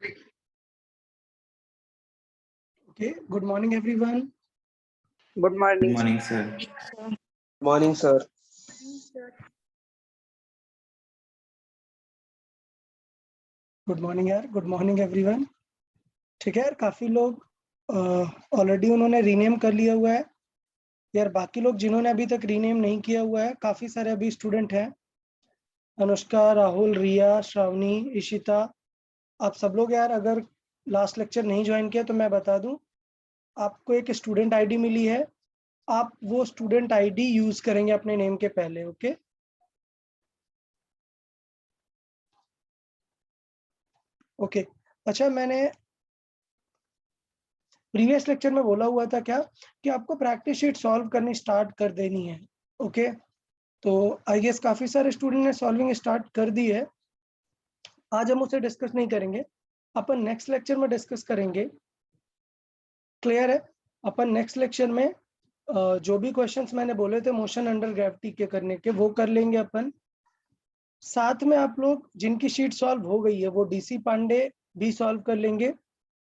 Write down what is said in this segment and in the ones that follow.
Okay, good morning, everyone. Good Good morning. morning, sir. Morning, sir. Good morning यार, good morning everyone. ठीक है यार, काफ़ी लोग ऑलरेडी उन्होंने रीनेम कर लिया हुआ है यार। बाकी लोग जिन्होंने अभी तक रीनेम नहीं किया हुआ है, काफ़ी सारे अभी स्टूडेंट हैं। अनुष्का, राहुल, रिया, श्रावणी, इशिता, आप सब लोग यार अगर लास्ट लेक्चर नहीं ज्वाइन किया तो मैं बता दूं, आपको एक स्टूडेंट आईडी मिली है। आप वो स्टूडेंट आईडी यूज़ करेंगे अपने नेम के पहले। Okay, okay. अच्छा, मैंने प्रीवियस लेक्चर में बोला हुआ था क्या कि आपको प्रैक्टिस शीट सॉल्व करनी स्टार्ट कर देनी है। ओके, तो आई गेस काफ़ी सारे स्टूडेंट ने सॉल्विंग स्टार्ट कर दी है। आज हम उसे डिस्कस नहीं करेंगे, अपन नेक्स्ट लेक्चर में डिस्कस करेंगे। क्लियर है? अपन नेक्स्ट लेक्चर में जो भी क्वेश्चंस मैंने बोले थे मोशन अंडर ग्रेविटी के करने के, वो कर लेंगे अपन। साथ में आप लोग जिनकी शीट सॉल्व हो गई है वो डीसी पांडे भी सॉल्व कर लेंगे।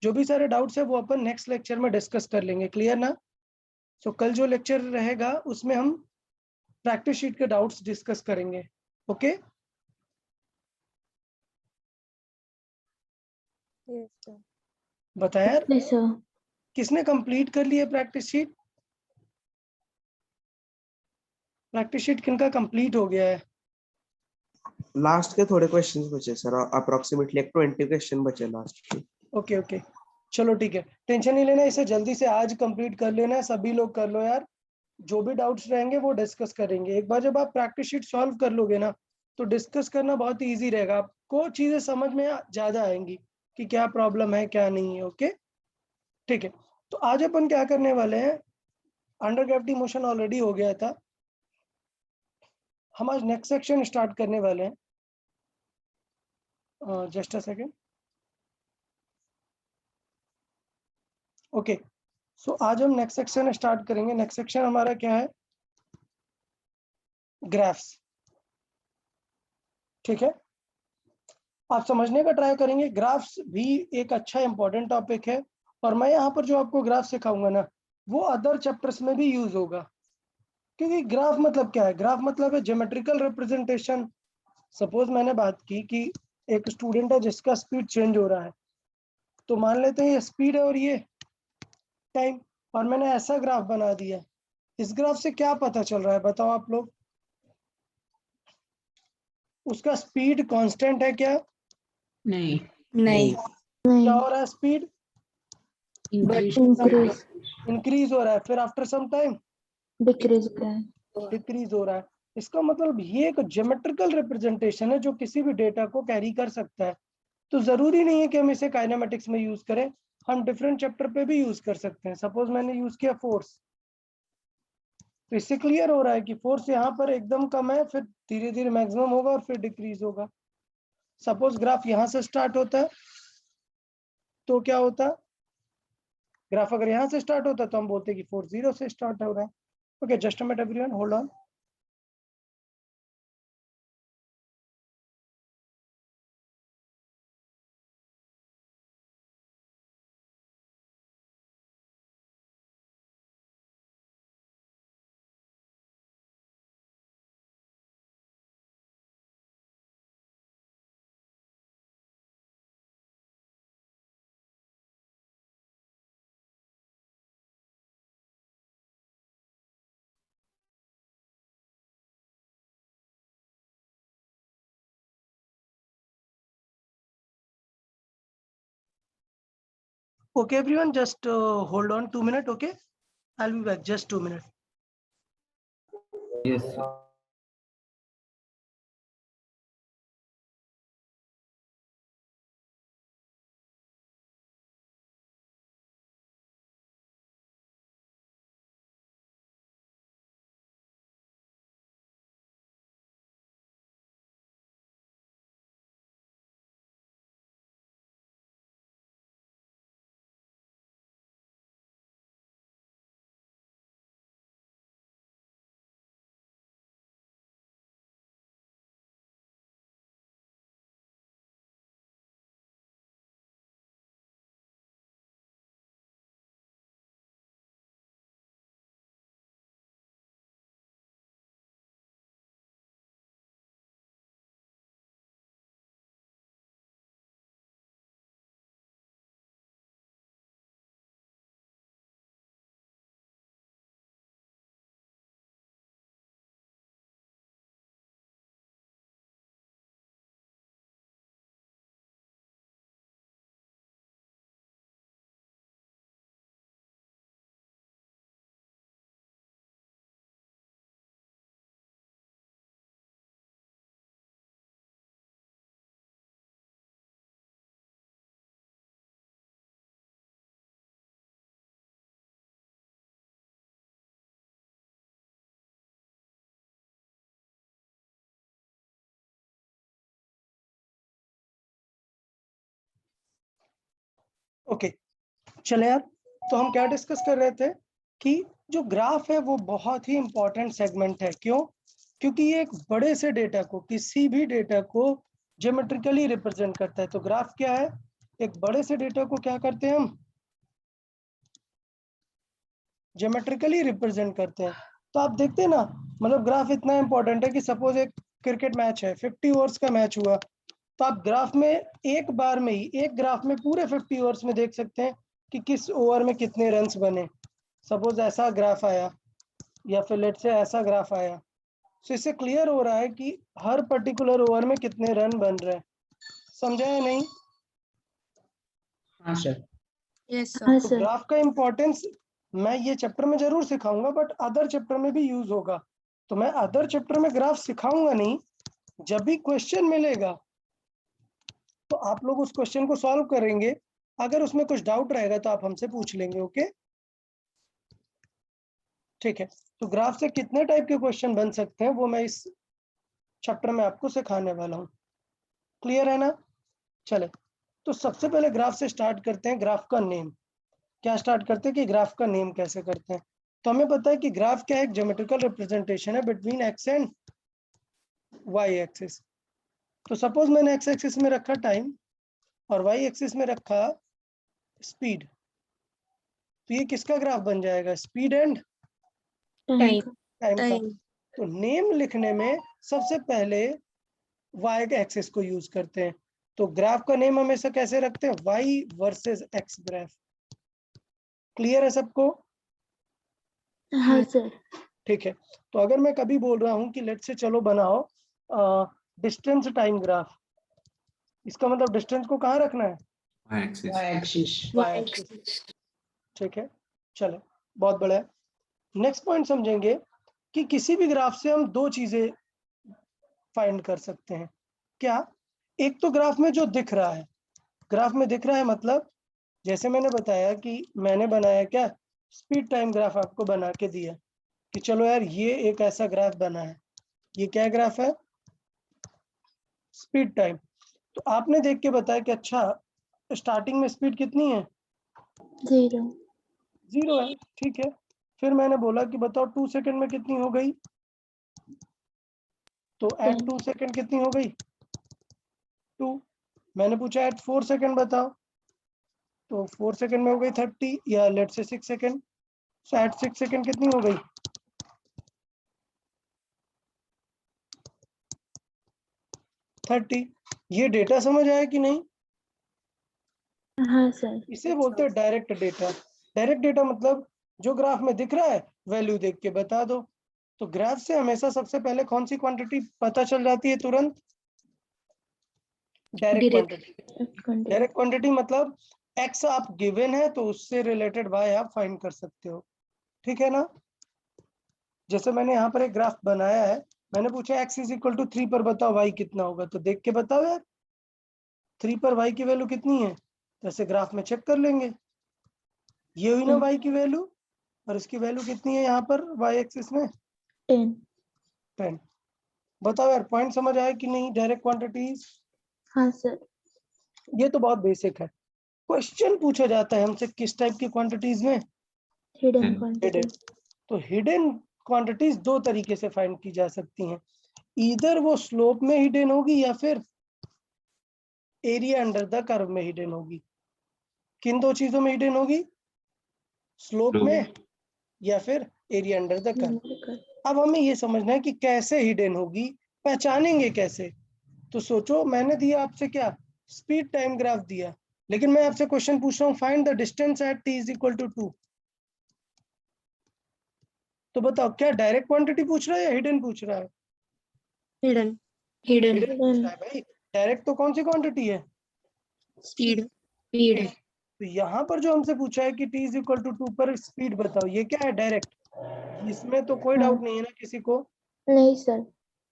जो भी सारे डाउट्स है वो अपन नेक्स्ट लेक्चर में डिस्कस कर लेंगे। क्लियर ना? सो कल जो लेक्चर रहेगा उसमें हम प्रैक्टिस शीट के डाउट्स डिस्कस करेंगे। ओके, बताया यार, Yes, sir. किसने कंप्लीट कर लिया प्रैक्टिस शीट? प्रैक्टिस शीट किनका कंप्लीट हो गया है? लास्ट के थोड़े क्वेश्चंस बचे सर, अप्रोक्सीमेटली 20 क्वेश्चन बचे लास्ट के। ओके, ओके, चलो ठीक है, टेंशन नहीं लेना, इसे जल्दी से आज कंप्लीट कर लेना है। सभी लोग कर लो यार, जो भी डाउट्स रहेंगे वो डिस्कस करेंगे। एक बार जब आप प्रैक्टिस शीट सॉल्व कर लोगे ना तो डिस्कस करना बहुत ही ईजी रहेगा, आपको चीज़ें समझ में ज़्यादा आएंगी कि क्या प्रॉब्लम है क्या नहीं है। ओके, ठीक है। तो आज अपन क्या करने वाले हैं, अंडर ग्रेविटी मोशन ऑलरेडी हो गया था, हम आज नेक्स्ट सेक्शन स्टार्ट करने वाले हैं। Just a second. ओके, सो आज हम नेक्स्ट सेक्शन स्टार्ट करेंगे। नेक्स्ट सेक्शन हमारा क्या है? ग्राफ्स। ठीक है, आप समझने का ट्राई करेंगे। ग्राफ्स भी एक अच्छा इंपॉर्टेंट टॉपिक है, और मैं यहाँ पर जो आपको ग्राफ सिखाऊंगा ना वो अदर चैप्टर्स में भी यूज होगा। क्योंकि ग्राफ मतलब क्या है? ग्राफ मतलब है ज्योमेट्रिकल रिप्रेजेंटेशन। सपोज मैंने बात की कि एक स्टूडेंट है जिसका स्पीड चेंज हो रहा है, तो मान लेते हैं ये स्पीड है और ये टाइम, और मैंने ऐसा ग्राफ बना दिया। इस ग्राफ से क्या पता चल रहा है बताओ आप लोग? उसका स्पीड कांस्टेंट है क्या? नहीं, नहीं, क्या हो रहा है? स्पीड इंक्रीज increase, इंक्रीज हो रहा है, फिर आफ्टर सम टाइम decrease होता है। डिक्रीज हो रहा है। इसका मतलब ये एक ज्योमेट्रिकल रिप्रेजेंटेशन है जो किसी भी डेटा को कैरी कर सकता है। तो जरूरी नहीं है कि हम इसे काइनेमेटिक्स में यूज करें, हम डिफरेंट चैप्टर पे भी यूज कर सकते हैं। सपोज मैंने यूज किया फोर्स, तो इससे क्लियर हो रहा है कि फोर्स यहाँ पर एकदम कम है, फिर धीरे धीरे मैक्सिमम होगा और फिर डिक्रीज होगा। सपोज ग्राफ यहाँ से स्टार्ट होता है तो क्या होता? ग्राफ अगर यहाँ से स्टार्ट होता तो हम बोलते हैं कि फोर्स 0 से स्टार्ट हो रहा है। Okay, just a minute everyone, hold on. Okay, everyone, just hold on 2 minutes. Okay, I'll be back. Just 2 minutes. Yes, sir. Okay चले यार, तो हम क्या डिस्कस कर रहे थे कि जो ग्राफ है वो बहुत ही इंपॉर्टेंट सेगमेंट है। क्यों? क्योंकि ये एक बड़े से डेटा को, किसी भी डेटा को ज्योमेट्रिकली रिप्रेजेंट करता है। तो ग्राफ क्या है? एक बड़े से डेटा को क्या करते हैं हम? ज्योमेट्रिकली रिप्रेजेंट करते हैं। तो आप देखते हैं ना, मतलब ग्राफ इतना इंपॉर्टेंट है कि सपोज एक क्रिकेट मैच है, 50 ओवर्स का मैच हुआ, तो आप ग्राफ में एक बार में ही, एक ग्राफ में पूरे 50 ओवर्स में देख सकते हैं कि किस ओवर में कितने रन्स बने। सपोज ऐसा ग्राफ आया या फिर लेट से ऐसा ग्राफ आया, तो इससे क्लियर हो रहा है कि हर पर्टिकुलर ओवर में कितने रन बन रहे हैं। समझा या नहीं? हाँ सर। यस हाँ तो सर। ग्राफ का इंपॉर्टेंस मैं ये चैप्टर में जरूर सिखाऊंगा, बट अदर चैप्टर में भी यूज होगा। तो मैं अदर चैप्टर में ग्राफ सिखाऊंगा नहीं, जब भी क्वेश्चन मिलेगा तो आप लोग उस क्वेश्चन को सॉल्व करेंगे। अगर उसमें कुछ डाउट रहेगा तो आप हमसे पूछ लेंगे। ओके ठीक है। तो ग्राफ से कितने टाइप के क्वेश्चन बन सकते हैं वो मैं इस चैप्टर में आपको सिखाने वाला हूँ। क्लियर है ना? चले, तो सबसे पहले ग्राफ से स्टार्ट करते हैं। ग्राफ का नेम क्या स्टार्ट करते हैं कि ग्राफ का नेम कैसे करते हैं। तो हमें पता है कि ग्राफ क्या है? एक ज्योमेट्रिकल रिप्रेजेंटेशन है between x and y axis. तो सपोज मैंने एक्स एक्सिस में रखा टाइम और वाई एक्सिस में रखा स्पीड, तो ये किसका ग्राफ बन जाएगा? Speed and time. टाइम का। टाइम। तो नेम लिखने में सबसे पहले वाई एक्सिस को यूज करते हैं। तो ग्राफ का नेम हमेशा कैसे रखते हैं? Y versus x graph. Clear है सबको? हाँ सर। ठीक है। तो अगर मैं कभी बोल रहा हूँ कि लेट से चलो बनाओ डिस्टेंस टाइम ग्राफ, इसका मतलब डिस्टेंस को कहाँ रखना है? y-axis. एक्सिस। Y axis. ठीक है, चलो बहुत बड़ा है। नेक्स्ट पॉइंट समझेंगे कि किसी भी ग्राफ से हम दो चीजें फाइंड कर सकते हैं। क्या? एक तो ग्राफ में जो दिख रहा है, ग्राफ में दिख रहा है मतलब जैसे मैंने बताया कि मैंने बनाया क्या, स्पीड टाइम ग्राफ आपको बना के दिया कि चलो यार ये एक ऐसा ग्राफ बना है। ये क्या ग्राफ है? Speed time. तो आपने देख के बताया कि अच्छा स्टार्टिंग में स्पीड कितनी है? 0। 0 है। ठीक है, फिर मैंने बोला कि बताओ 2 सेकंड में कितनी हो गई? तो एट 2 सेकंड कितनी हो गई? 2। मैंने पूछा एट 4 सेकंड बताओ, तो 4 सेकंड में हो गई 30, या लेट से 6 सेकंड। सो एट 6 सेकंड कितनी हो गई? 30। ये डेटा समझ आया कि नहीं? हाँ सर। इसे बोलते हैं डायरेक्ट डेटा। डायरेक्ट डेटा मतलब जो ग्राफ में दिख रहा है वैल्यू देख के बता दो। तो ग्राफ से हमेशा सबसे पहले कौन सी क्वांटिटी पता चल जाती है तुरंत? Direct quantity. डायरेक्ट क्वांटिटी मतलब एक्स आप गिवन है तो उससे रिलेटेड वाई आप फाइंड कर सकते हो। ठीक है ना? जैसे मैंने यहाँ पर एक ग्राफ बनाया है, मैंने पूछा x इज इक्वल टू 3 पर बताओ y कितना होगा, तो देख के बताओ यार 3 पर y की वैल्यू कितनी है, तो ऐसे ग्राफ में चेक कर लेंगे। ये हुई ना y की वैल्यू, और इसकी वैल्यू कितनी है यहाँ पर y एक्सिस में? 10। बताओ यार पॉइंट समझ आया कि नहीं? Direct quantities. हाँ सर। ये तो बहुत बेसिक है। क्वेश्चन पूछा जाता है हमसे किस टाइप की क्वांटिटीज में? Hidden quantity. तो हिडन क्वांटिटीज दो तरीके से फाइंड की जा सकती हैं। इधर वो स्लोप में हिडन होगी या फिर एरिया अंडर द कर्व में हिडन होगी। किन दो चीजों में हिडन होगी? स्लोप में या फिर एरिया अंडर द कर्व। अब हमें ये समझना है कि कैसे हिडन होगी, पहचानेंगे कैसे। तो सोचो मैंने दिया आपसे क्या, स्पीड टाइम ग्राफ दिया, लेकिन मैं आपसे क्वेश्चन पूछ रहा हूँ find the distance at t is equal to 2। तो बताओ क्या डायरेक्ट क्वांटिटी पूछ रहा है या हिडन पूछ रहा है? हिडन। हिडन। हिडन पूछ रहा है भाई। डायरेक्ट तो कौन सी क्वांटिटी है? स्पीड। स्पीड। तो यहाँ पर जो हमसे पूछा है कि t इज इक्वल टू 2 पर स्पीड बताओ, ये क्या है? डायरेक्ट। इसमें तो कोई डाउट नहीं है ना किसी को? नहीं सर।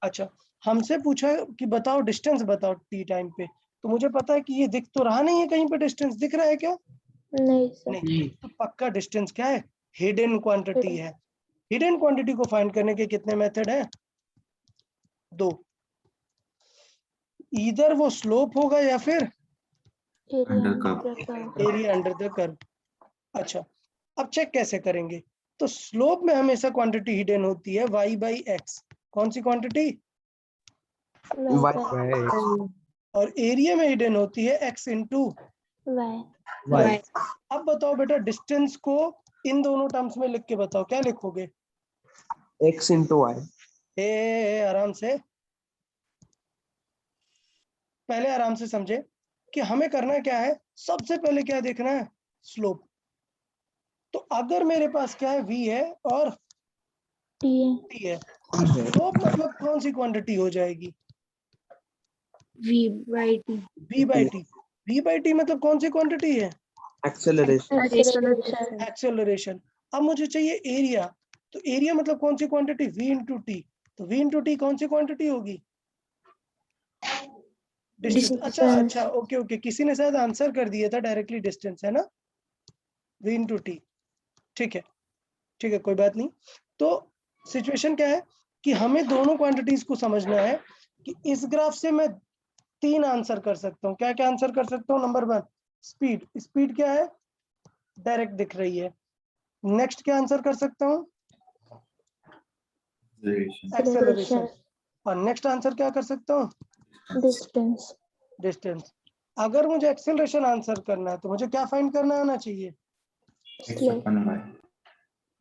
अच्छा, हमसे पूछा कि बताओ डिस्टेंस बताओ t टाइम पे, तो मुझे पता है कि ये दिख तो रहा नहीं है कहीं पे। डिस्टेंस दिख रहा है क्या? नहीं सर। नहीं। तो पक्का डिस्टेंस क्या है? हिडन क्वांटिटी है। हिडन क्वांटिटी को फाइंड करने के कितने मेथड हैं? 2। इधर वो स्लोप होगा या फिर Area Under under curve. the curve. Area under the curve. अच्छा, अब चेक कैसे करेंगे? तो स्लोप में हमेशा क्वांटिटी हिडन होती है y बाई एक्स। कौन सी क्वांटिटी? Y y और एरिया में हिडन होती है x इंटू। Y. अब बताओ बेटा, डिस्टेंस को इन दोनों टर्म्स में लिख के बताओ, क्या लिखोगे? x into y. आराम से, पहले आराम से समझे कि हमें करना क्या है। सबसे पहले क्या देखना है? स्लोप। तो अगर मेरे पास क्या है, v है और T है. t है, स्लोप मतलब कौन सी क्वांटिटी हो जाएगी? V by T. v by T. v by T मतलब कौन सी क्वांटिटी है? Acceleration. Acceleration. एक्सेलरेशन। अब मुझे चाहिए एरिया, तो एरिया मतलब कौन सी क्वांटिटी? v into T. तो v इंटू टी कौन सी क्वांटिटी होगी? डिस्टेंस। अच्छा अच्छा, ओके ओके, किसी ने शायद आंसर कर दिया था डायरेक्टली, डिस्टेंस है ना, v इंटू टी। ठीक है, ठीक है, कोई बात नहीं। तो सिचुएशन क्या है कि हमें दोनों क्वांटिटीज को समझना है कि इस ग्राफ से मैं 3 आंसर कर सकता हूँ। क्या क्या आंसर कर सकता हूँ? Number 1 speed. स्पीड क्या है? डायरेक्ट दिख रही है। नेक्स्ट क्या आंसर कर सकता हूँ? एक्सेलरेशन। और नेक्स्ट आंसर क्या कर सकता हूँ? Distance. डिस्टेंस। अगर मुझे एक्सेलरेशन आंसर करना है तो मुझे क्या फाइंड करना आना चाहिए? Slope.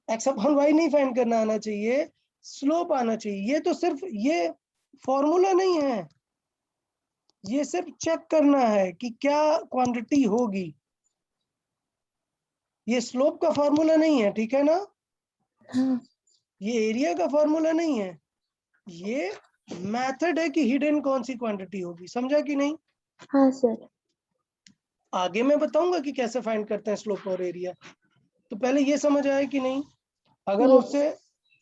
एक्स अपन वाई नहीं फाइंड करना आना चाहिए, स्लोप आना चाहिए। ये तो सिर्फ ये फॉर्मूला नहीं है, ये सिर्फ चेक करना है कि क्या क्वांटिटी होगी। ये स्लोप का फॉर्मूला नहीं है, ठीक है ना? हाँ. ये एरिया का फॉर्मूला नहीं है, ये मेथड है कि हिडन कौन सी क्वांटिटी होगी। समझा कि नहीं? हाँ सर. आगे मैं बताऊंगा कि कैसे फाइंड करते हैं स्लोप और एरिया। तो पहले ये समझ आया कि नहीं? अगर Yes. मुझसे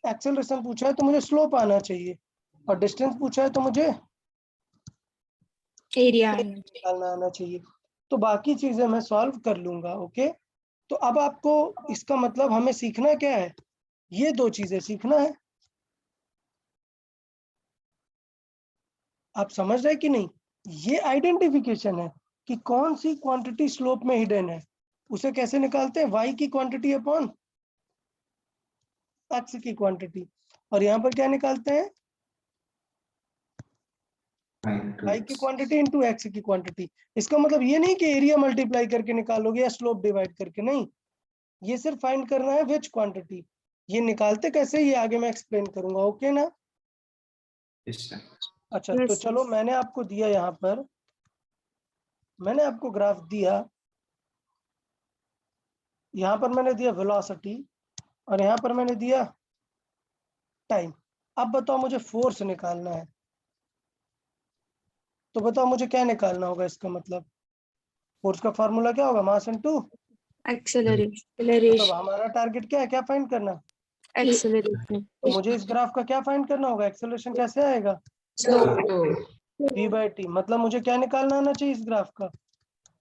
एक्सेलरेशन पूछा है तो मुझे स्लोप आना चाहिए, और डिस्टेंस पूछा है तो मुझे Area. निकालना आना चाहिए। तो बाकी चीजें मैं सॉल्व कर लूंगा। ओके, तो अब आपको इसका मतलब हमें सीखना क्या है? ये 2 चीजें सीखना है। आप समझ रहे कि नहीं? ये आइडेंटिफिकेशन है कि कौन सी क्वांटिटी स्लोप में हिडन है। उसे कैसे निकालते हैं? y की क्वांटिटी अपॉन x की क्वांटिटी। और यहाँ पर क्या निकालते हैं? y की क्वांटिटी इंटू x की क्वांटिटी। इसका मतलब ये नहीं कि एरिया मल्टीप्लाई करके निकालोगे या स्लोप डिवाइड करके, नहीं। ये सिर्फ फाइंड करना है विच क्वांटिटी। ये निकालते कैसे, ये आगे मैं एक्सप्लेन करूंगा। ओके ना? अच्छा, तो Yes. चलो, मैंने आपको दिया, यहाँ पर मैंने आपको ग्राफ दिया। यहाँ पर मैंने दिया वेलोसिटी और यहाँ पर मैंने दिया टाइम। अब बताओ, मुझे फोर्स निकालना है, तो बताओ मुझे क्या निकालना होगा? इसका मतलब फोर्स का फार्मूला क्या होगा? Mass into. Acceleration. हमारा टारगेट क्या है? क्या फाइंड करना? Acceleration. तो मुझे इस ग्राफ का क्या फाइंड करना होगा? एक्सेलरेशन कैसे आएगा? Slope. v by T. मतलब मुझे क्या निकालना आना चाहिए इस ग्राफ का?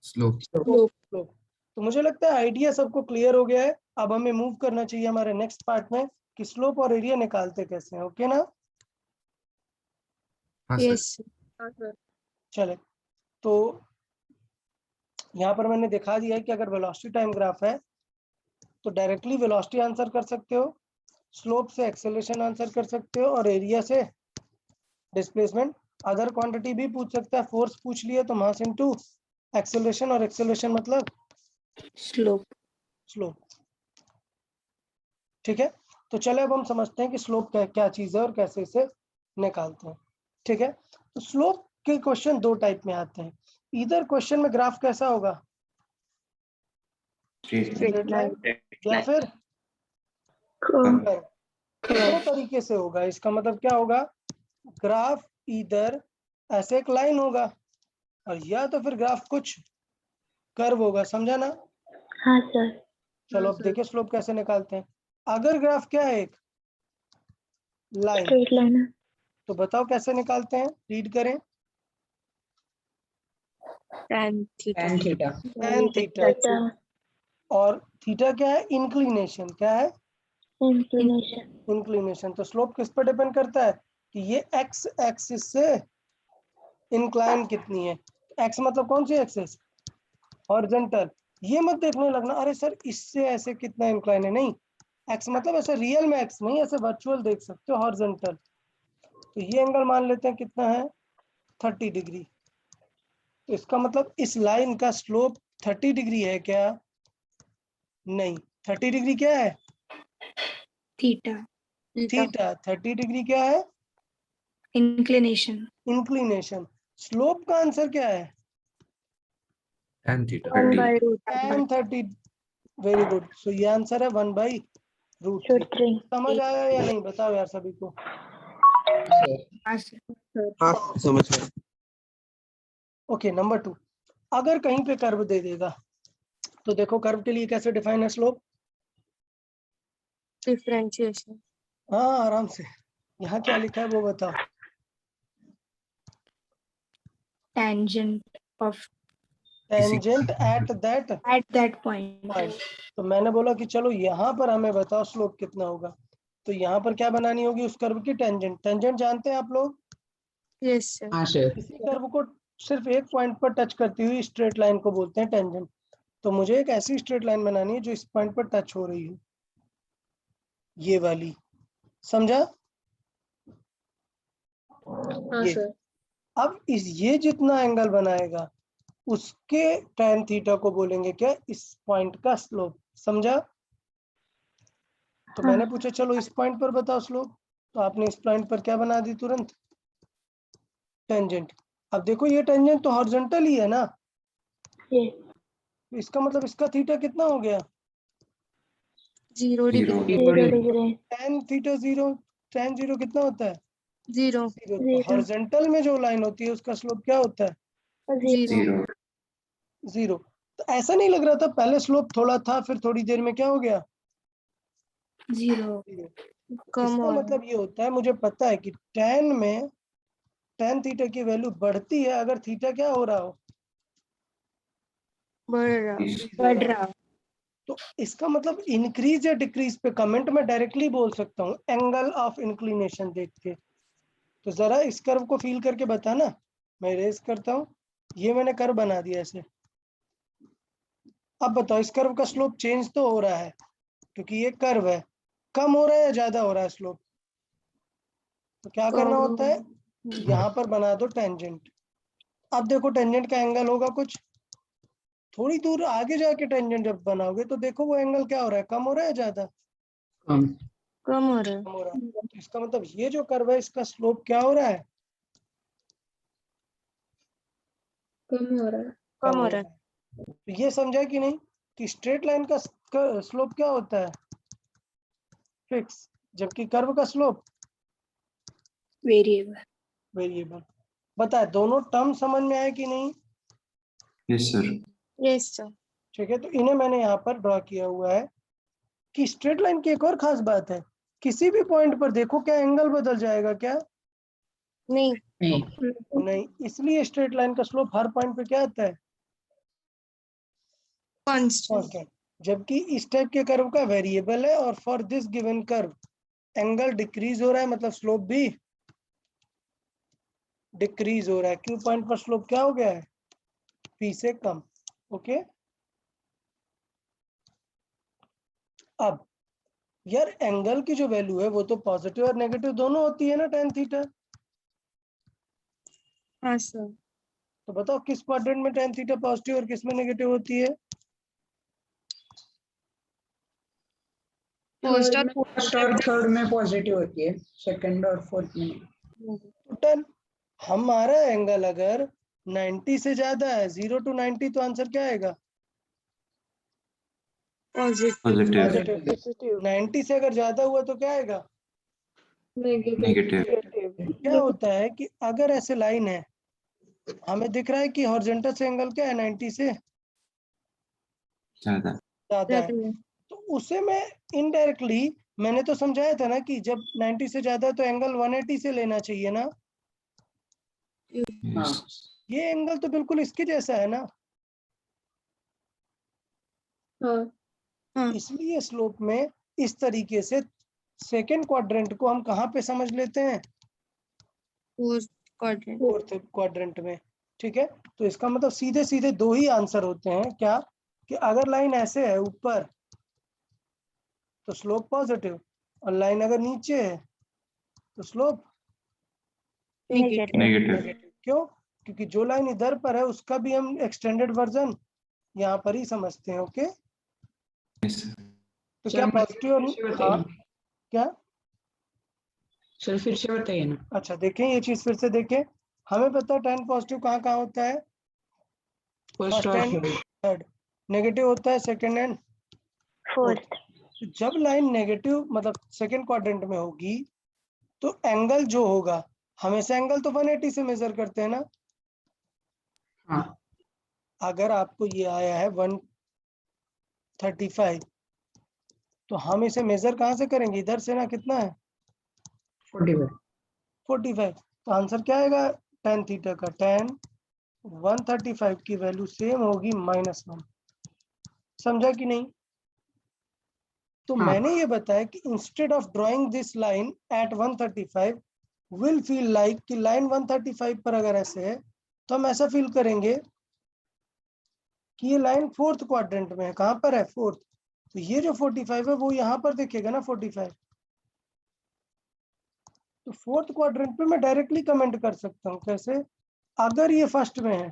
Slope. Slope. स्लोप। तो मुझे लगता है आइडिया सबको क्लियर हो गया है। अब हमें मूव करना चाहिए हमारे नेक्स्ट पार्ट में कि स्लोप और एरिया निकालते कैसे हैं। ओके ना? Yes. चले, तो यहाँ पर मैंने दिखा दिया है कि अगर वेलोसिटी टाइम ग्राफ है तो डायरेक्टली वेलोसिटी आंसर कर सकते हो, स्लोप से एक्सेलरेशन आंसर कर सकते हो, और एरिया से डिस्प्लेसमेंट। अदर क्वांटिटी भी पूछ सकता है, फोर्स पूछ लिया तो मास इनटू एक्सेलरेशन, और एक्सेलरेशन मतलब Slope. स्लोप। ठीक है, तो चले अब हम समझते हैं कि स्लोप क्या चीज है और कैसे इसे निकालते हैं। ठीक है, तो स्लोप के क्वेश्चन 2 टाइप में आते हैं। इधर क्वेश्चन में ग्राफ कैसा होगा? स्ट्रेट लाइन, या फिर कर्व। 2 तरीके से होगा। इसका मतलब क्या होगा? ग्राफ इधर ऐसे एक लाइन होगा, और या तो फिर ग्राफ कुछ कर्व होगा। समझा ना? हाँ सर. चलो अब देखिए स्लोप कैसे निकालते हैं। अगर ग्राफ क्या है? एक लाइन। Straight line है. तो बताओ कैसे निकालते हैं? रीड करें। Tan theta. Tan theta. tan theta. Theta. और थीटा क्या है? इंक्लिनेशन। क्या है? Inclination. इंक्लिनेशन। तो स्लोप किस पर डिपेंड करता है कि ये एक्स एक्सिस से इंक्लाइन कितनी है। एक्स मतलब कौन सी एक्सिस? हॉरिजॉन्टल। ये मत देखने लगना अरे सर इससे ऐसे कितना इंक्लाइन है, नहीं, एक्स मतलब ऐसे रियल में एक्स नहीं, ऐसे वर्चुअल देख सकते हो हॉरिजॉन्टल। तो ये एंगल मान लेते हैं कितना है 30 डिग्री। तो इसका मतलब इस लाइन का स्लोप 30 डिग्री है क्या? नहीं, 30 डिग्री क्या है? Theta theta. 30 डिग्री क्या है? Inclination inclination. स्लोप का आंसर क्या है? tan theta. 1/√3 tan 30। Very good. So ये आंसर है 1/√3। √3 समझ आया या नहीं बताओ यार सभी को? हाँ समझ गया। ओके, नंबर 2, अगर कहीं पे कर्व दे देगा तो देखो कर्व के लिए कैसे डिफाइन है स्लोप? डिफरेंशिएशन हाँ आराम से, यहाँ क्या लिखा है वो बताओ। tangent of tangent at that at that point point. तो मैंने बोला कि चलो यहाँ पर हमें बताओ स्लोप कितना होगा। तो यहाँ पर क्या बनानी होगी उस कर्व की? टेंजेंट। टेंजेंट जानते हैं आप लोग? yes sir हाँ सर। किसी कर्व को सिर्फ एक पॉइंट पर टच करती हुई स्ट्रेट लाइन को बोलते हैं टेंजेंट। तो मुझे एक ऐसी स्ट्रेट लाइन बनानी है जो इस पॉइंट पर टच हो रही हो, ये वाली, समझा? हाँ ये सर अब ये जितना एंगल बनाएगा उसके tan थीटा को बोलेंगे क्या? इस पॉइंट का स्लोप, समझा? तो मैंने पूछा चलो इस पॉइंट पर बताओ स्लोप, तो आपने इस पॉइंट पर क्या बना दी तुरंत? टेंजेंट। अब देखो ये टेंजेंट तो हॉरिजॉन्टल ही है ना, ये इसका मतलब इसका थीटा कितना हो गया? 0 degree 0 degree tan theta 0। tan 0 कितना होता है? 0 0। तो हॉरिजॉन्टल में जो लाइन होती है उसका स्लोप क्या होता है? 0 0। तो ऐसा नहीं लग रहा था पहले स्लोप थोड़ा था फिर थोड़ी देर में क्या हो गया? 0 0। कम इसका हो मतलब ये होता है, मुझे पता है कि tan में tan थीटा की वैल्यू बढ़ती है अगर थीटा क्या हो रहा हो? बढ़ रहा तो इसका मतलब इंक्रीज या डिक्रीज पे कमेंट में डायरेक्टली बोल सकता हूँ एंगल ऑफ इंक्लिनेशन देख के। तो जरा इस कर्व को फील करके बताना। मैं रेस करता हूँ, ये मैंने कर्व बना दिया ऐसे। अब बताओ इस कर्व का स्लोप चेंज तो हो रहा है क्योंकि ये कर्व है, कम हो रहा है या ज्यादा हो रहा है स्लोप? तो क्या करना होता है, यहाँ पर बना दो टेंजेंट। अब देखो टेंजेंट का एंगल होगा कुछ, थोड़ी दूर आगे जाके टेंजेंट जब बनाओगे तो देखो वो एंगल क्या हो रहा है, कम हो रहा है ज्यादा? कम कम हो रहा है कम हो रहा है। तो इसका मतलब ये जो कर्व है इसका स्लोप क्या हो रहा है? कम हो रहा है कम हो रहा है। तो ये समझा कि नहीं कि स्ट्रेट लाइन का स्लोप क्या होता है? फिक्स, जबकि कर्व का स्लोप वेरिएबल वेरिएबल। बताए दोनों टर्म समझ में आए कि नहीं? Yes, sir. यस सर ठीक है, तो इन्हें मैंने यहाँ पर ड्रॉ किया हुआ है कि स्ट्रेट लाइन की एक और खास बात है, किसी भी पॉइंट पर देखो क्या एंगल बदल जाएगा क्या? नहीं नहीं। नहीं, इसलिए स्ट्रेट लाइन का स्लोप हर पॉइंट पे क्या आता है? Constant constant. जबकि इस टाइप के कर्व का वेरिएबल है और for this given curve angle decrease हो रहा है, मतलब स्लोप भी डिक्रीज हो रहा है। क्यू पॉइंट पर स्लोप क्या हो गया है? पी से कम। ओके, अब यार एंगल की जो वैल्यू है वो तो पॉजिटिव और नेगेटिव दोनों होती है ना tan थीटा। हाँ सर तो बताओ किस क्वाड्रेंट में tan थीटा पॉजिटिव और किस में नेगेटिव होती है? फर्स्ट और थर्ड में पॉजिटिव होती है, सेकंड और फोर्थ में नहीं। टोटल हमारा एंगल अगर 90 से ज्यादा है, 0 to 90, तो आंसर क्या आएगा? Positive. 90 से अगर ज्यादा हुआ तो क्या आएगा? Negative. क्या होता है कि अगर ऐसे लाइन है, हमें दिख रहा है कि हॉरिजॉन्टल से एंगल क्या है 90 से ज्यादा. ज्यादा है, तो उसे मैं इनडायरेक्टली मैंने तो समझाया था ना कि जब 90 से ज्यादा है तो एंगल 180 से लेना चाहिए ना। हाँ ये एंगल तो बिल्कुल इसके जैसा है ना। हाँ इसलिए स्लोप में इस तरीके से सेकेंड क्वाड्रेंट को हम कहाँ पे समझ लेते हैं? फोर्थ क्वाड्रेंट फोर्थ क्वाड्रेंट में। ठीक है, तो इसका मतलब सीधे सीधे दो ही आंसर होते हैं क्या, कि अगर लाइन ऐसे है ऊपर तो स्लोप पॉजिटिव, और लाइन अगर नीचे है तो स्लोप नेगेटिव। नेगेटिव। क्यों, क्योंकि जो लाइन इधर पर है उसका भी हम एक्सटेंडेड वर्जन यहाँ पर ही समझते हैं। Okay, yes sir. तो सर, क्या मुझे पॉजिटिव और फिर से बताइए। हाँ क्या, सर फिर से बताइए ना। अच्छा देखें ये चीज फिर से देखें, हमें पता है tan पॉजिटिव कहाँ कहाँ होता है, फर्स्ट फर्स्ट और एंड थर्ड। थर्ड, नेगेटिव होता है सेकंड एंड फोर्थ। फोर्थ। जब लाइन नेगेटिव मतलब सेकंड क्वाड्रेंट में होगी तो एंगल जो होगा, हमेशा एंगल तो 180 से मेजर करते हैं ना। हाँ, अगर आपको ये आया है 135 तो हम इसे मेजर कहाँ से करेंगे, इधर से ना, कितना है 45। 45, तो आंसर क्या आएगा tan थीटा का, tan 135 की वैल्यू सेम होगी -1। समझा कि नहीं। तो हाँ। मैंने ये बताया कि instead of drawing this line at 135 will feel like कि लाइन 135 पर अगर ऐसे है तो हम ऐसा फील करेंगे कि ये लाइन फोर्थ क्वाड्रेंट में है। कहाँ पर है, फोर्थ, तो ये जो 45 है वो यहाँ पर दिखेगा ना 45, तो फोर्थ क्वाड्रेंट पे मैं डायरेक्टली कमेंट कर सकता हूँ। कैसे, अगर ये फर्स्ट में है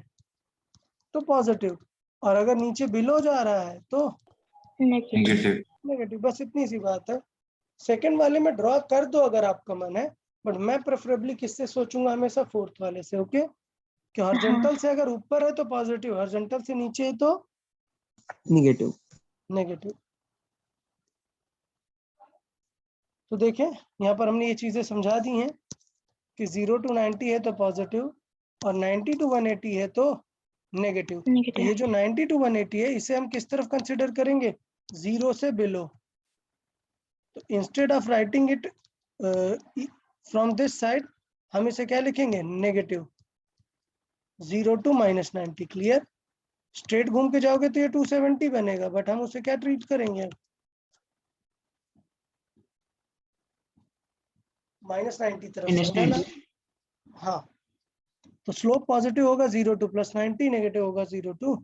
तो पॉजिटिव, और अगर नीचे बिलो जा रहा है तो नेगेटिव। नेगेटिव। नेगेटिव। बस इतनी सी बात है। सेकंड वाले में ड्रॉ कर दो अगर आपका मन है, बट मैं प्रेफरेबली किससे सोचूंगा, हमेशा फोर्थ वाले से। ओके, कि हॉरिजॉन्टल से अगर ऊपर है तो पॉजिटिव, हॉरिजॉन्टल से नीचे है तो नेगेटिव। नेगेटिव। तो देखें यहाँ पर हमने ये चीजें समझा दी हैं कि 0 to 90 है तो पॉजिटिव, और 90 to 180 है तो नेगेटिव। तो नेगेटिव। ये जो 90 to 180 है इसे हम किस तरफ कंसिडर करेंगे, 0 से बिलो। तो instead of writing it from this side हम इसे क्या लिखेंगे, नेगेटिव 0 to -90। क्लियर, स्ट्रेट घूम के जाओगे तो ये 270 बनेगा, बट हम उसे क्या ट्रीट करेंगे, -90 तरफ, समझा ना। हाँ, तो स्लोप पॉजिटिव होगा 0 to +90, नेगेटिव होगा 0 to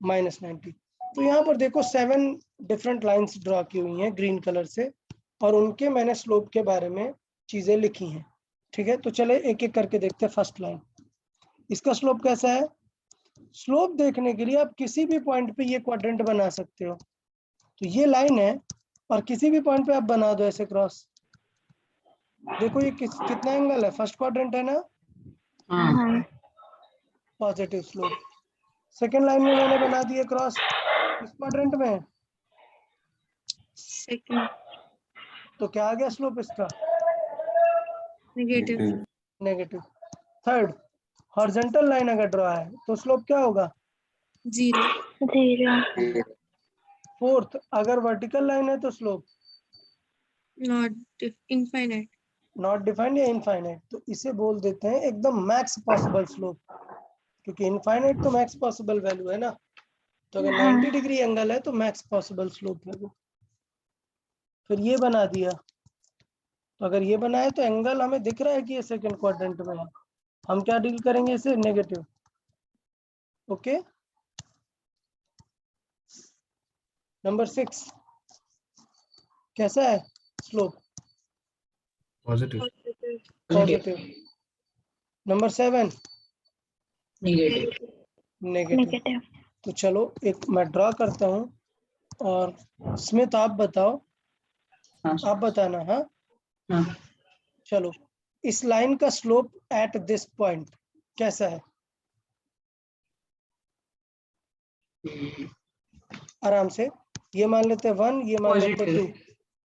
-90। तो यहाँ पर देखो 7 डिफरेंट लाइंस ड्रॉ की हुई हैं ग्रीन कलर से, और उनके मैंने स्लोप के बारे में चीजें लिखी हैं। ठीक है, तो चले एक एक करके देखते हैं। फर्स्ट लाइन, इसका स्लोप कैसा है। स्लोप देखने के लिए आप किसी भी पॉइंट पे ये क्वाड्रेंट बना सकते हो। तो ये लाइन है और किसी भी पॉइंट पे आप बना दो ऐसे क्रॉस, देखो ये कितना एंगल है, फर्स्ट क्वाड्रेंट है ना, हाँ, हाँ। Positive slope. सेकेंड लाइन में मैंने बना दिए क्रॉस, किस क्वाड्रेंट में है, सेकंड। तो क्या आ गया स्लोप इसका, negative. Negative. Third, horizontal line अगर ड्रॉ है तो स्लोप क्या होगा, 0। 0। फोर्थ, अगर वर्टिकल लाइन है तो slope not infinite. Not defined या इनफाइनाइट। तो इसे बोल देते हैं एकदम मैक्स पॉसिबल स्लोप, क्योंकि इनफाइनाइट तो मैक्स पॉसिबल वैल्यू है ना। तो अगर हाँ। 90 डिग्री एंगल है तो मैक्स पॉसिबल स्लोप है वो। फिर ये बना दिया, तो अगर ये बनाए तो एंगल हमें दिख रहा है कि ये सेकंड क्वाड्रेंट में है, हम क्या डील करेंगे इसे, नेगेटिव। ओके, नंबर 6 कैसा है slope, positive. Positive. Number 7 negative. Negative. Negative. तो चलो एक मैं ड्रॉ करता हूँ, और स्मिथ आप बताओ, हाँ, आप बताना। हाँ हाँ। चलो, इस लाइन का स्लोप एट दिस पॉइंट कैसा है, आराम से, ये मान लेते हैं 1, ये मान लेते हैं 2,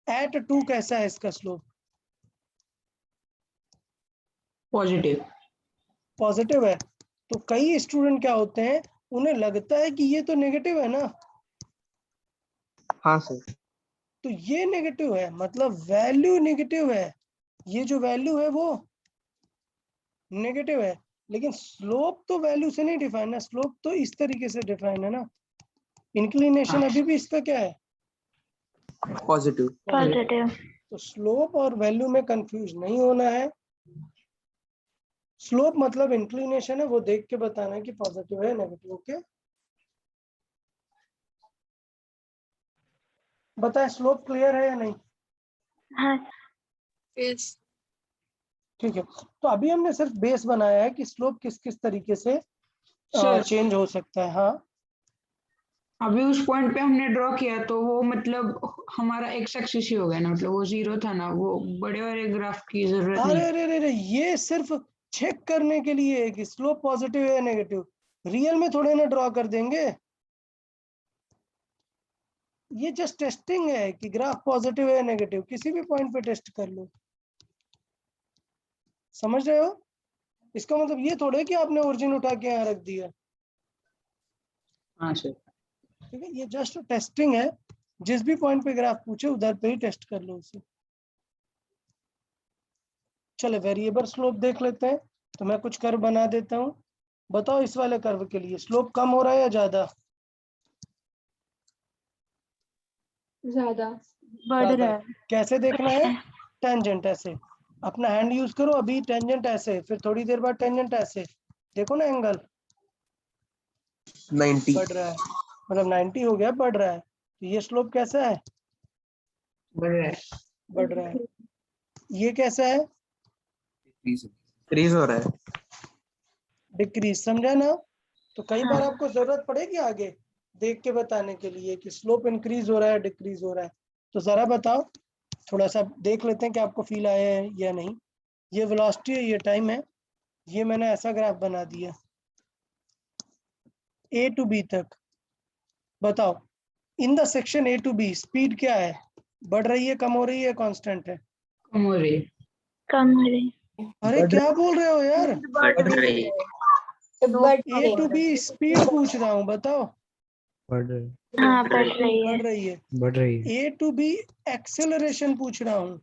एट 2 कैसा है इसका स्लोप, पॉजिटिव। पॉजिटिव है। तो कई स्टूडेंट क्या होते हैं, उन्हें लगता है कि ये तो नेगेटिव है ना, हाँ सर। तो ये नेगेटिव है, मतलब वैल्यू नेगेटिव है, ये जो वैल्यू है वो नेगेटिव है, लेकिन स्लोप तो वैल्यू से नहीं डिफाइन है, स्लोप तो इस तरीके से डिफाइन है ना। इंक्लिनेशन अभी भी इसका क्या है, पॉजिटिव। पॉजिटिव। तो स्लोप और वैल्यू में कंफ्यूज नहीं होना है। स्लोप मतलब इंक्लिनेशन है, वो देख के बताना है कि पॉजिटिव है नेगेटिव। ओके, बताएं स्लोप क्लियर है या नहीं? हाँ Yes. ठीक है, तो अभी हमने सिर्फ बेस बनाया है कि स्लोप किस किस तरीके से सर चेंज हो सकता है। हाँ, अभी उस पॉइंट पे हमने ड्रॉ किया तो वो मतलब हमारा एक्स एक्सिस ही हो गया ना, मतलब वो 0 था ना, वो बड़े वाले ग्राफ की जरूरत नहीं। अरे अरे अरे, ये सिर्फ चेक करने के लिए है कि स्लोप पॉजिटिव है या नेगेटिव, रियल में थोड़े ना ड्रॉ कर देंगे। ये जस्ट टेस्टिंग है कि ग्राफ पॉजिटिव है या नेगेटिव, किसी भी पॉइंट पे टेस्ट कर लो। समझ रहे हो? इसका मतलब ये थोड़े है कि आपने ओरिजिन उठा के यहाँ रख दिया। हाँ सर। ठीक है, ये जस्ट टेस्टिंग है, जिस भी पॉइंट पे ग्राफ पूछे उधर पे ही टेस्ट कर लो उसे। चलो वेरिएबल स्लोप देख लेते हैं, तो मैं कुछ कर्व बना देता हूँ। बताओ इस वाले कर्व के लिए स्लोप कम हो रहा है या ज्यादा? ज्यादा। बढ़ ज्यादा। रहा है। कैसे देखना है? टेंजेंट ऐसे, अपना हैंड यूज करो, अभी टेंजेंट ऐसे, फिर थोड़ी देर बाद टेंजेंट ऐसे, देखो ना एंगल 90 बढ़ रहा है, मतलब 90 हो गया, बढ़ रहा है। तो ये स्लोप कैसा है? बढ़ रहा है। बढ़ रहा है। ये कैसा है? इंक्रीज हो रहा है। डिक्रीज। समझा ना? तो कई बार हाँ आपको जरूरत पड़ेगी आगे देख के बताने के लिए कि स्लोप इंक्रीज हो रहा है डिक्रीज हो रहा है। तो जरा बताओ, थोड़ा सा देख लेते हैं कि आपको फील आया है या नहीं। ये वेलोसिटी है, ये टाइम है, ये मैंने ऐसा ग्राफ बना दिया ए टू बी तक। बताओ in the section A to B speed क्या है? बढ़ रही है, कम हो रही है, कांस्टेंट है? कम हो रही है। कम हो रही। अरे क्या बोल रहे हो यार? बढ़ रही है। ए टू बी स्पीड पूछ रहा हूँ, बताओ। बढ़ रही हाँ बढ़ रही है। बढ़ रही है। बढ़ रही है। ए टू बी एक्सेलरेशन पूछ रहा हूँ।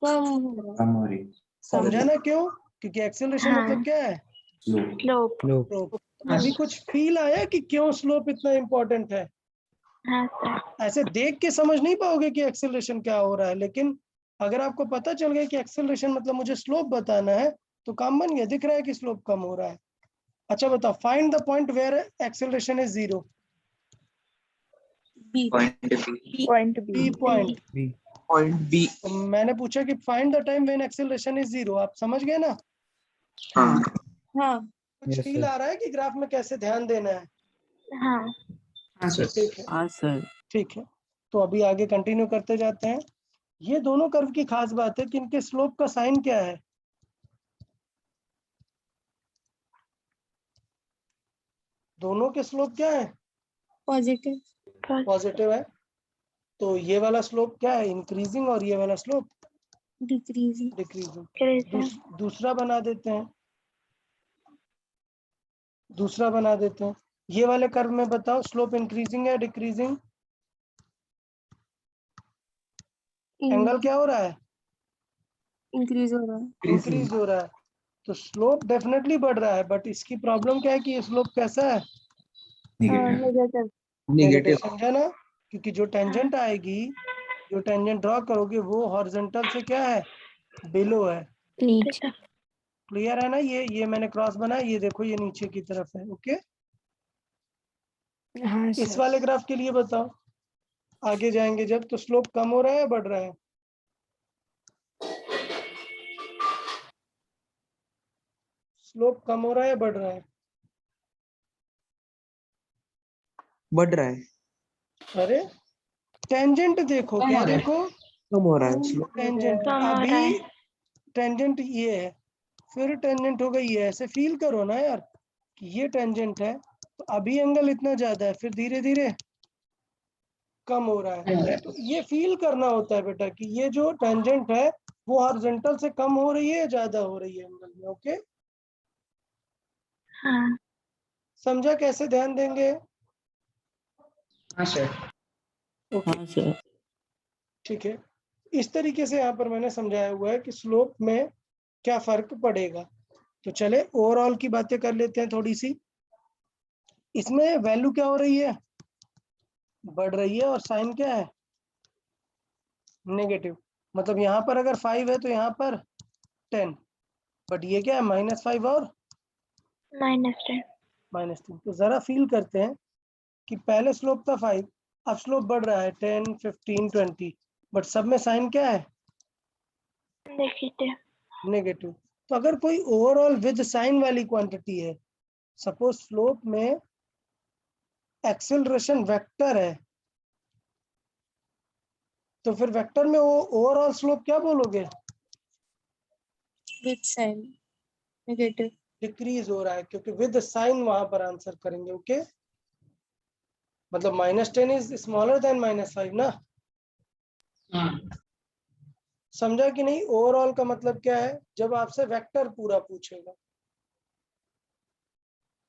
कम हो रही है। समझा ना क्यों? क्योंकि एक्सेलरेशन हाँ मतलब क्या है? स्लोप। स्लोप। स्लोप। अभी कुछ फील आया कि क्यों स्लोप इतना इंपॉर्टेंट है? हाँ सर। ऐसे देख के समझ नहीं पाओगे कि एक्सेलरेशन क्या हो रहा है, लेकिन अगर आपको पता चल गया कि एक्सेलरेशन मतलब मुझे स्लोप बताना है, तो काम बन गया। दिख रहा है कि स्लोप कम हो रहा है। अच्छा बताओ, find the point where acceleration is 0। B. Point B point. B. Point B. तो मैंने पूछा कि find the time when acceleration is 0, आप समझ गए ना? हाँ हाँ। कुछ यस फील सर। आ रहा है कि ग्राफ में कैसे ध्यान देना है? हाँ हाँ सर। ठीक है, हाँ सर। ठीक है। तो अभी आगे कंटिन्यू करते जाते हैं। ये दोनों कर्व की खास बात है कि इनके स्लोप का साइन क्या है? दोनों के स्लोप क्या है? Positive. पॉजिटिव है। तो ये वाला स्लोप क्या है? इंक्रीजिंग, और ये वाला स्लोप Decreasing. डिक्रीजिंग। डिक्रीजिंग। दूसरा बना देते हैं, दूसरा बना देते हैं। ये वाले कर्व में बताओ स्लोप इंक्रीजिंग है डिक्रीजिंग? एंगल क्या हो रहा है? Increase हो रहा है। इंक्रीज हो रहा है। तो स्लोप डेफिनेटली बढ़ रहा है, बट इसकी प्रॉब्लम क्या है कि ये स्लोप कैसा है? Negative. नेगेटिव। नेगेटिव। समझा ना? क्योंकि जो टेंजेंट आएगी, जो टेंजेंट ड्रॉ करोगे वो हॉरिजॉन्टल से क्या है? बिलो है। नीचे। क्लियर है ना? ये मैंने क्रॉस बनाया, ये देखो ये नीचे की तरफ है। ओके, हाँ इस वाले ग्राफ के लिए बताओ, आगे जाएंगे जब, तो स्लोप कम हो रहा है या बढ़ रहा है? स्लोप कम हो रहा है या बढ़ रहा है? बढ़ रहा है। अरे टेंजेंट देखो, कम क्या हो रहा है। देखो? कम हो रहा है स्लोप। टेंजेंट। कम हो रहा अभी है। टेंजेंट ये है, फिर टेंजेंट हो गई ये, ऐसे फील करो ना यार कि ये टेंजेंट है, तो अभी एंगल इतना ज्यादा है, फिर धीरे धीरे कम हो रहा है। तो ये फील करना होता है बेटा कि ये जो टेंजेंट है वो हॉरिजॉन्टल से कम हो रही है या ज्यादा हो रही है एंगल में। ओके, हाँ समझा कैसे ध्यान देंगे? हाँ सर। ओके, हाँ सर। ठीक है। इस तरीके से यहाँ पर मैंने समझाया हुआ है कि स्लोप में क्या फर्क पड़ेगा। तो चले ओवरऑल की बातें कर लेते हैं थोड़ी सी। इसमें वैल्यू क्या हो रही है? बढ़ रही है, और साइन क्या है? नेगेटिव। मतलब यहाँ पर अगर 5 है तो यहाँ पर 10। बट ये क्या है -5 और -10. -3। तो जरा फील करते हैं कि पहले स्लोप था 5, अब स्लोप बढ़ रहा है 10, 15, 20, बट सब में साइन क्या है Negative. नेगेटिव। तो अगर कोई ओवरऑल विद साइन वाली क्वांटिटी है, सपोज स्लोप में एक्सेलरेशन वेक्टर है, तो फिर वेक्टर में वो ओवरऑल स्लोप क्या बोलोगे? With sign negative. डिक्रीज हो रहा है, क्योंकि विद साइन वहां पर आंसर करेंगे। ओके, मतलब -10 इज स्मॉलर देन -5 ना। समझा कि नहीं? ओवरऑल का मतलब क्या है? जब आपसे वेक्टर पूरा पूछेगा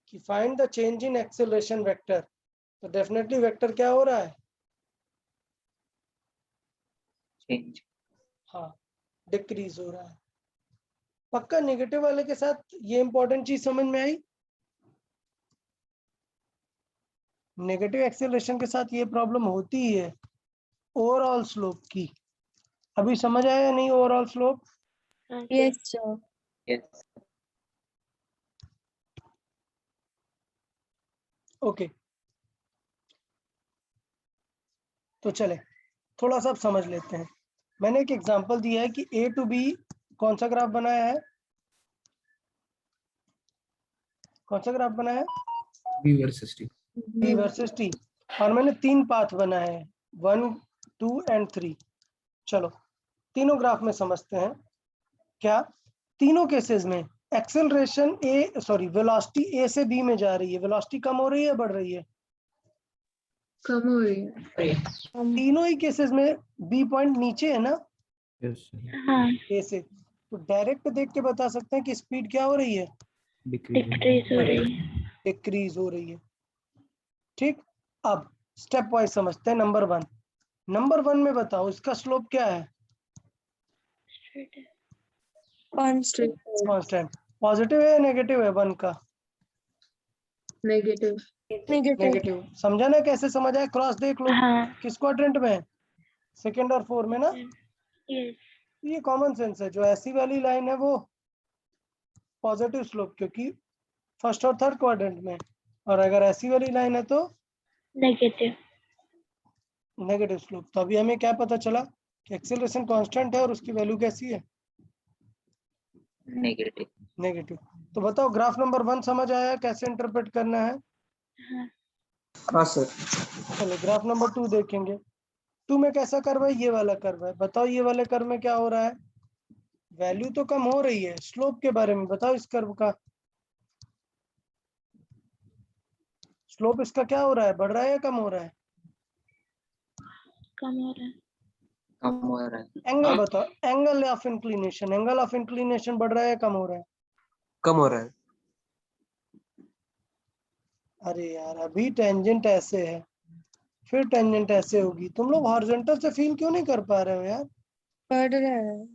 कि find the change in acceleration vector, तो डेफिनेटली वेक्टर क्या हो रहा है? चेंज। हाँ, डिक्रीज हो रहा है। पक्का नेगेटिव वाले के साथ ये इंपॉर्टेंट चीज समझ में आई? नेगेटिव एक्सेलरेशन के साथ ये प्रॉब्लम होती ही है ओवरऑल स्लोप की। अभी समझ आया या नहीं overall slope? Yes sir. Yes. Okay, तो चले थोड़ा सा समझ लेते हैं। मैंने एक एग्जांपल दिया है कि A to B कौन सा ग्राफ बनाया है? कौन सा ग्राफ बनाया है? B versus T। B versus T। और मैंने 3 पाथ बनाए हैं, 1, 2 एंड 3। चलो तीनों ग्राफ में समझते हैं। क्या तीनों केसेस में एक्सेलरेशन वेलोसिटी A से B में जा रही है, वेलोसिटी कम हो रही है बढ़ रही है? कम हो रही है। तीनों ही केसेस में B पॉइंट नीचे है ना यस। हाँ. A से, तो डायरेक्ट देख के बता सकते हैं कि स्पीड क्या हो रही है? Decrease हो रही है. डिक्रीज हो रही है। ठीक, अब स्टेप वाइज समझते हैं। नंबर वन में बताओ इसका स्लोप क्या है? कांस्टेंट। कांस्टेंट। पॉजिटिव है या नेगेटिव है 1 का? नेगेटिव। नेगेटिव। समझा ना कैसे समझ आया? क्रॉस देख लो, हाँ. किस क्वाड्रेंट में है? सेकंड और 4 में ना। Yes. ये कॉमन सेंस है। जो ऐसी वाली लाइन है वो पॉजिटिव स्लोप, क्योंकि फर्स्ट और थर्ड क्वाड्रेंट में, और अगर ऐसी वाली लाइन है तो Negative. Negative slope. तो अभी हमें क्या पता चला कि एक्सेलरेशन कांस्टेंट है और उसकी वैल्यू कैसी है? नेगेटिव। नेगेटिव। तो बताओ ग्राफ नंबर 1 समझ आया कैसे इंटरप्रेट करना है? हाँ सर। चलो ग्राफ नंबर 2 देखेंगे। 2 में कैसा कर्व है? ये वाला कर्व है। बताओ ये वाले कर्व में क्या हो रहा है? वैल्यू तो कम हो रही है। स्लोप के बारे में बताओ इस कर्व का। स्लोप इसका क्या हो रहा है? बढ़ रहा है या कम हो रहा है? कम हो रहा है. कम हो रहा है। एंगल बताओ, angle of inclination. Angle of inclination बढ़ रहा है या कम हो रहा है? कम हो रहा है। अरे यार, अभी टेंजेंट ऐसे है, फिर टेंजेंट ऐसे होगी। तुम लोग हॉरिजॉन्टल से फील क्यों नहीं कर पा रहे हो यार? बढ़ रहा है।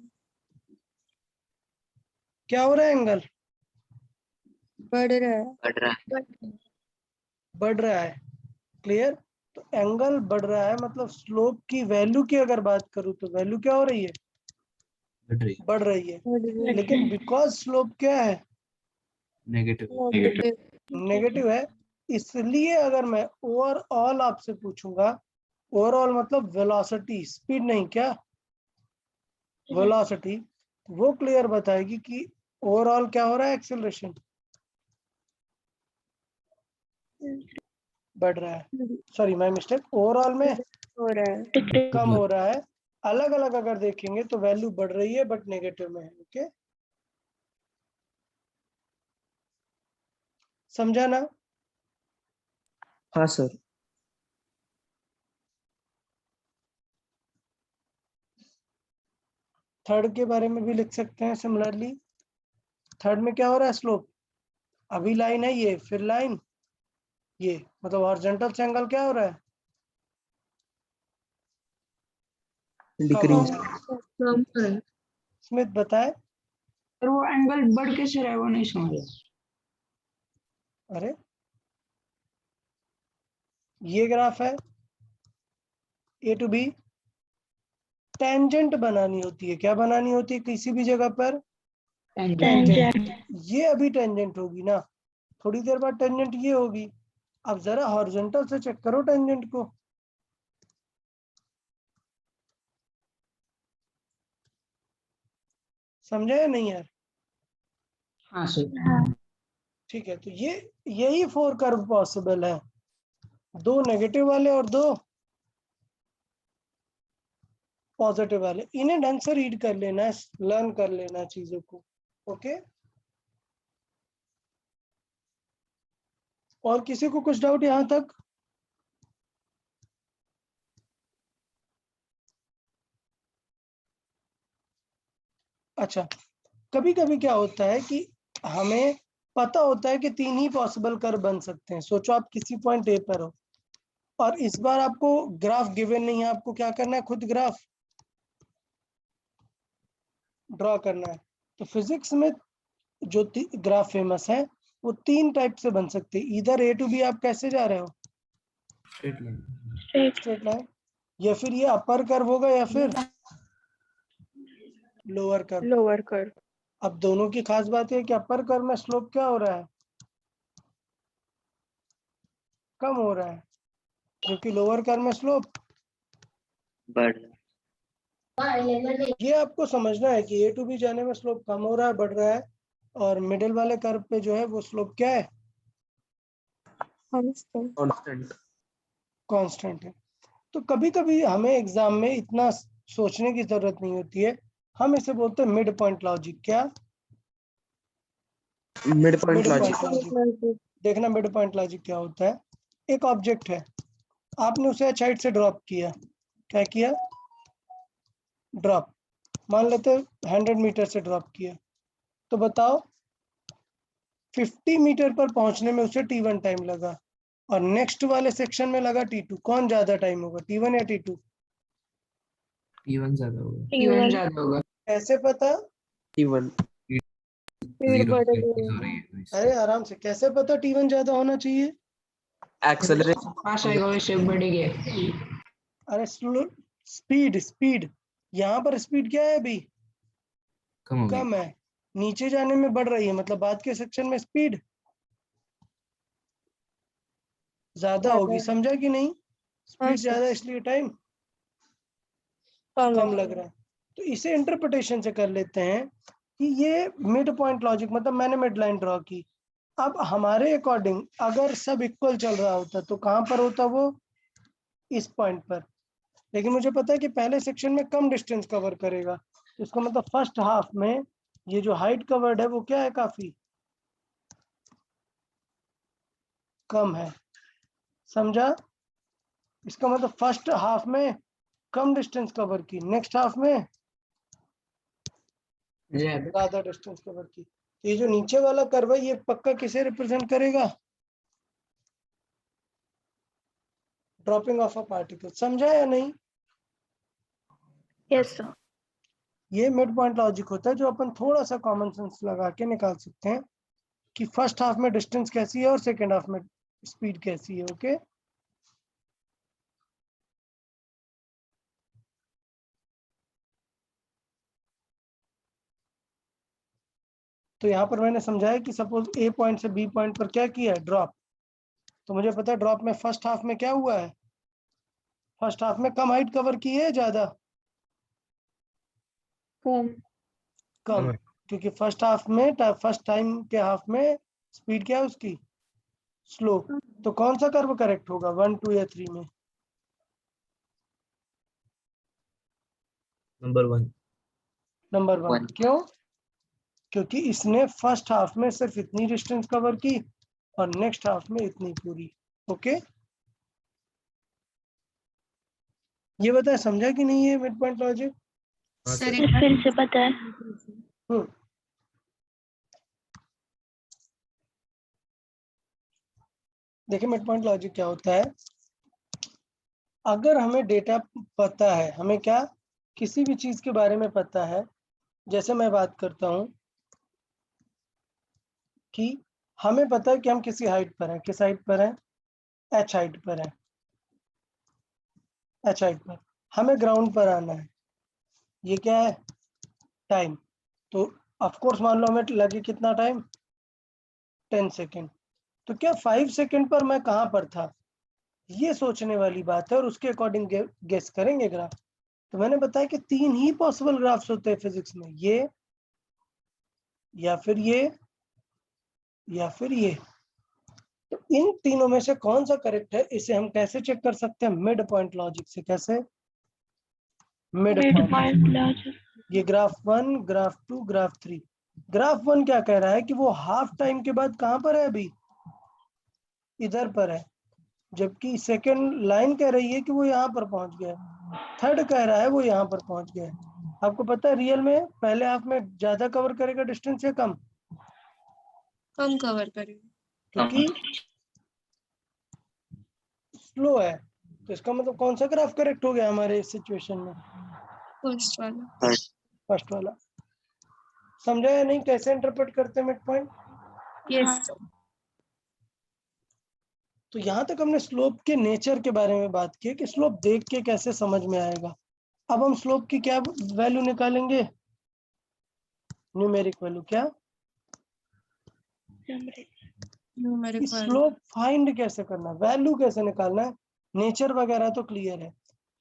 क्या हो रहा है? एंगल बढ़ रहा है। बढ़ रहा है। बढ़ रहा है। क्लियर? तो एंगल बढ़ रहा है मतलब स्लोप की वैल्यू की अगर बात करूं तो वैल्यू क्या हो रही है? बढ़ रही है। बढ़ रही है। बढ़ रहा है। लेकिन बिकॉज स्लोप क्या है? नेगेटिव। नेगेटिव। नेगेटिव है। इसलिए अगर मैं ओवरऑल आपसे पूछूंगा, ओवरऑल मतलब वेलोसिटी, स्पीड नहीं, क्या वेलोसिटी, वो क्लियर बताएगी कि ओवरऑल क्या हो रहा है? एक्सेलरेशन बढ़ रहा है। सॉरी माय मिस्टेक, ओवरऑल में हो रहा है। कम हो रहा है। अलग अलग अगर देखेंगे तो वैल्यू बढ़ रही है बट नेगेटिव में है। ओके, समझा ना? हाँ सर। थर्ड के बारे में भी लिख सकते हैं सिमिलरली। थर्ड में क्या हो रहा है? स्लोप, अभी लाइन है ये, फिर लाइन ये, मतलब हॉरिजॉन्टल से एंगल क्या हो रहा है? कम हो डिक्रीज। रहा है। कम हो रहा है। स्मिथ बताए। और वो एंगल बढ़ कैसे रहा है वो नहीं समझ। अरे ये ग्राफ है A to B। टेंजेंट बनानी होती है। क्या बनानी होती है किसी भी जगह पर? टेंजेंट ये अभी टेंजेंट होगी ना, थोड़ी देर बाद टेंजेंट ये होगी। अब जरा हॉरिजॉन्टल से चेक करो टेंजेंट को। समझा या नहीं यार? हाँ सर। हाँ ठीक है, तो ये यही 4 कर्व पॉसिबल है, 2 नेगेटिव वाले और 2 पॉजिटिव वाले। इन्हें ढंग से रीड कर लेना है, लर्न कर लेना है चीजों को। ओके, और किसी को कुछ डाउट यहां तक? अच्छा, कभी कभी क्या होता है कि हमें पता होता है कि 3 ही पॉसिबल कर्व बन सकते हैं। सोचो आप किसी पॉइंट ए पर हो और इस बार आपको ग्राफ गिवन नहीं है, आपको क्या करना है, खुद ग्राफ ड्रॉ करना है। तो फिजिक्स में जो ग्राफ फेमस है वो 3 टाइप से बन सकते हैं। इधर ए टू बी आप कैसे जा रहे हो, straight line. Straight straight line, या फिर ये अपर कर्व होगा या फिर लोअर कर्व। लोअर कर अब दोनों की खास बात है कि अपर कर्व में स्लोप क्या हो रहा है, कम हो रहा है, क्योंकि लोअर कर्व में स्लोप बढ़ ये आपको समझना है कि ए टू बी जाने में स्लोप कम हो रहा है, बढ़ रहा है, और मिडिल वाले कर्व पे जो है वो स्लोप क्या है, कांस्टेंट कांस्टेंट। कांस्टेंट है। तो कभी कभी हमें एग्जाम में इतना सोचने की जरूरत नहीं होती है, हम इसे बोलते हैं मिड पॉइंट लॉजिक। क्या? Mid point mid logic. Point logic. देखना मिड पॉइंट लॉजिक क्या होता है। एक ऑब्जेक्ट है, आपने उसे एच हाइट से ड्रॉप किया। क्या किया? ड्रॉप। मान लेते 100 मीटर से ड्रॉप किया। तो बताओ 50 मीटर पर पहुंचने में उसे T1 टाइम लगा और नेक्स्ट वाले सेक्शन में लगा T2, कौन ज्यादा टाइम होगा, T1 या T2? T1 ज्यादा होगा। T1 ज्यादा होगा। कैसे पता? T1। स्पीड बढ़ रही हो है। रही है अरे आराम से, कैसे पता T1 ज्यादा होना चाहिए? एक्सेलरेशन पास आएगा वैसे बढ़ेगी। अरे स्पीड स्पीड, यहाँ पर स्पीड क्या है अभी, कम होगी। कम है, नीचे जाने में बढ़ रही है, मतलब बाद के सेक्शन में स्पीड ज्यादा होगी। समझा कि नहीं? स्पीड ज्यादा इसलिए टाइम कम लग रहा है। तो इसे इंटरप्रिटेशन से कर लेते हैं कि ये मिड पॉइंट लॉजिक, मतलब मैंने मिड लाइन ड्रॉ की। अब हमारे अकॉर्डिंग अगर सब इक्वल चल रहा होता तो कहाँ पर होता वो, इस पॉइंट पर। लेकिन मुझे पता है कि पहले सेक्शन में कम डिस्टेंस कवर करेगा, तो इसका मतलब फर्स्ट हाफ में ये जो हाइट कवर्ड है वो क्या है, काफी कम है। समझा? इसका मतलब फर्स्ट हाफ में कम डिस्टेंस कवर की, नेक्स्ट हाफ में ज्यादा डिस्टेंस कवर की। ये जो नीचे वाला कर्व है ये पक्का किसे रिप्रेजेंट करेगा, ड्रॉपिंग ऑफ अ पार्टिकल। समझा या नहीं? Yes sir. ये मिड पॉइंट लॉजिक होता है जो अपन थोड़ा सा कॉमन सेंस लगा के निकाल सकते हैं कि फर्स्ट हाफ में डिस्टेंस कैसी है और सेकेंड हाफ में स्पीड कैसी है। ओके, तो यहाँ पर मैंने समझाया कि सपोज ए पॉइंट से बी पॉइंट पर क्या किया है, ड्रॉप। तो मुझे पता है ड्रॉप में फर्स्ट हाफ में क्या हुआ है, फर्स्ट हाफ में कम हाइट कवर की है, ज्यादा कम, क्योंकि फर्स्ट हाफ में फर्स्ट टाइम के हाफ में स्पीड क्या है उसकी, स्लो। तो कौन सा कर्व करेक्ट होगा, 1, 2 या 3 में? नंबर 1। नंबर 1। क्यों? क्योंकि इसने फर्स्ट हाफ में सिर्फ इतनी डिस्टेंस कवर की और नेक्स्ट हाफ में इतनी पूरी। ओके, ये बताए समझा कि नहीं है मिड पॉइंट लॉजिक? सर फिर से पता है। देखिए मिड पॉइंट लॉजिक क्या होता है, अगर हमें डेटा पता है, हमें क्या किसी भी चीज के बारे में पता है, जैसे मैं बात करता हूं कि हमें पता है कि हम किसी हाइट पर हैं, किस हाइट पर हैं, एच हाइट पर है, एच हाइट पर हमें ग्राउंड पर आना है, ये क्या है, टाइम। तो ऑफ कोर्स मान लो हमें लगे कितना टाइम 10 सेकेंड, तो क्या 5 सेकेंड पर मैं कहाँ पर था, ये सोचने वाली बात है और उसके अकॉर्डिंग गेस करेंगे ग्राफ। तो मैंने बताया कि 3 ही पॉसिबल ग्राफ्स होते हैं फिजिक्स में, ये या फिर ये या फिर ये। तो इन तीनों में से कौन सा करेक्ट है, इसे हम कैसे चेक कर सकते हैं, मिड पॉइंट लॉजिक से। कैसे? Mid mid point. Point logic. ये ग्राफ 1, ग्राफ 2, ग्राफ 3। ग्राफ 1 क्या कह रहा है कि वो हाफ टाइम के बाद कहां पर है, अभी इधर पर है, जबकि सेकेंड लाइन कह रही है कि वो यहाँ पर पहुंच गया। थर्ड कह रहा है वो यहाँ पर पहुंच गया। आपको पता है रियल में पहले हाफ में ज्यादा कवर करेगा डिस्टेंस या कम? कम कवर करेंगे। क्योंकि स्लो है। तो इसका मतलब कौन सा ग्राफ करेक्ट हो गया हमारे इस सिचुएशन में? फर्स्ट वाला। फर्स्ट वाला। समझा या नहीं कैसे इंटरप्रेट करते हैं मिड पॉइंट? यस। तो यहाँ तक हमने स्लोप के नेचर के बारे में बात की कि स्लोप देख के कैसे समझ में आएगा। अब हम स्लोप की क्या वैल्यू निकालेंगे, न्यूमेरिक वैल्यू। क्या? न्यूमेरिक स्लोप फाइंड कैसे करना, वैल्यू कैसे निकालना है, नेचर वगैरह तो क्लियर है।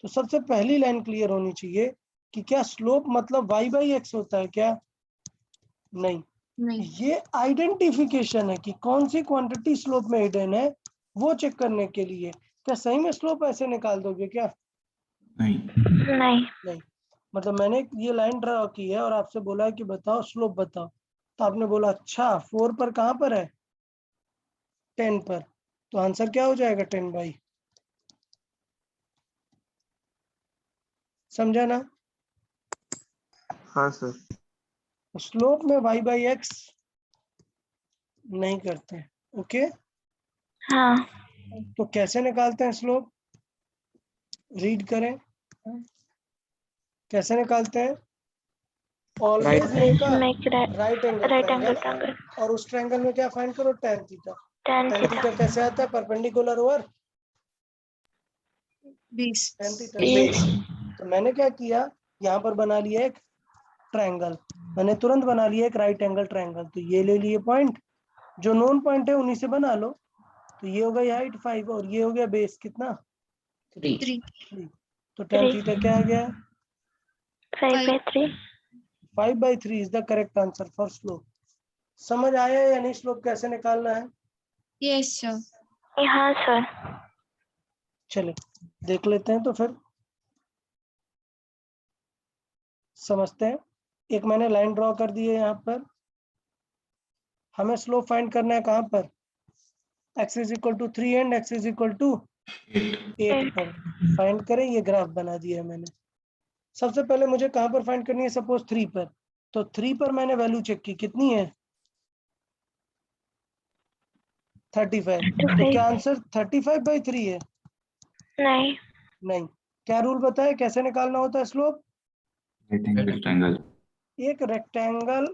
तो सबसे पहली लाइन क्लियर होनी चाहिए कि क्या स्लोप मतलब y/x होता है क्या? नहीं, नहीं। ये आइडेंटिफिकेशन है कि कौन सी क्वांटिटी स्लोप में हिडन है, वो चेक करने के लिए। क्या सही में स्लोप ऐसे निकाल दोगे क्या? नहीं। नहीं। मतलब मैंने ये लाइन ड्रा की है और आपसे बोला है कि बताओ स्लोप बताओ, तो आपने बोला अच्छा 4 पर कहां पर है, 10 पर। तो आंसर क्या हो जाएगा, 10/। समझा ना? हाँ सर। स्लोप में y/x नहीं करते हैं। ओके, हाँ। तो कैसे निकालते हैं स्लोप, रीड करें। कैसे निकालते हैं? Always make a make right angle right angle triangle, triangle. और उस ट्रायंगल में क्या फाइंड करो, tan theta. tan tan theta. Theta कैसे आता है, परपेंडिकुलर ओवर 20। tan theta. बीस। तो मैंने क्या किया, यहाँ पर बना लिया एक ट्रायंगल, मैंने तुरंत बना लिया एक राइट एंगल ट्रायंगल। तो ये ले लिए पॉइंट, जो नोन पॉइंट है उन्हीं से बना लो। तो ये हो गई हाइट 5 और ये हो गया बेस कितना, 3। 3। तो tan थीटा क्या आ गया, 5/3। 5/3 is the correct answer for slope. समझ आया या नहीं स्लोप कैसे निकालना है? Yes sir. हाँ सर। चलिए देख लेते हैं तो फिर समझते हैं। एक मैंने लाइन ड्रॉ कर दी है यहाँ पर, हमें स्लोप फाइंड करना है कहाँ पर, x = 3 एंड x = 8 पर फाइंड करें। ये ग्राफ बना दिया है मैंने। सबसे पहले मुझे कहाँ पर फाइंड करनी है, सपोज 3 पर। तो 3 पर मैंने वैल्यू चेक की, कितनी है, 35। तो क्या आंसर 35/3 है? नहीं। नहीं। क्या रूल बताए कैसे निकालना होता है स्लोप? रेक्टेंगल। एक रेक्टेंगल,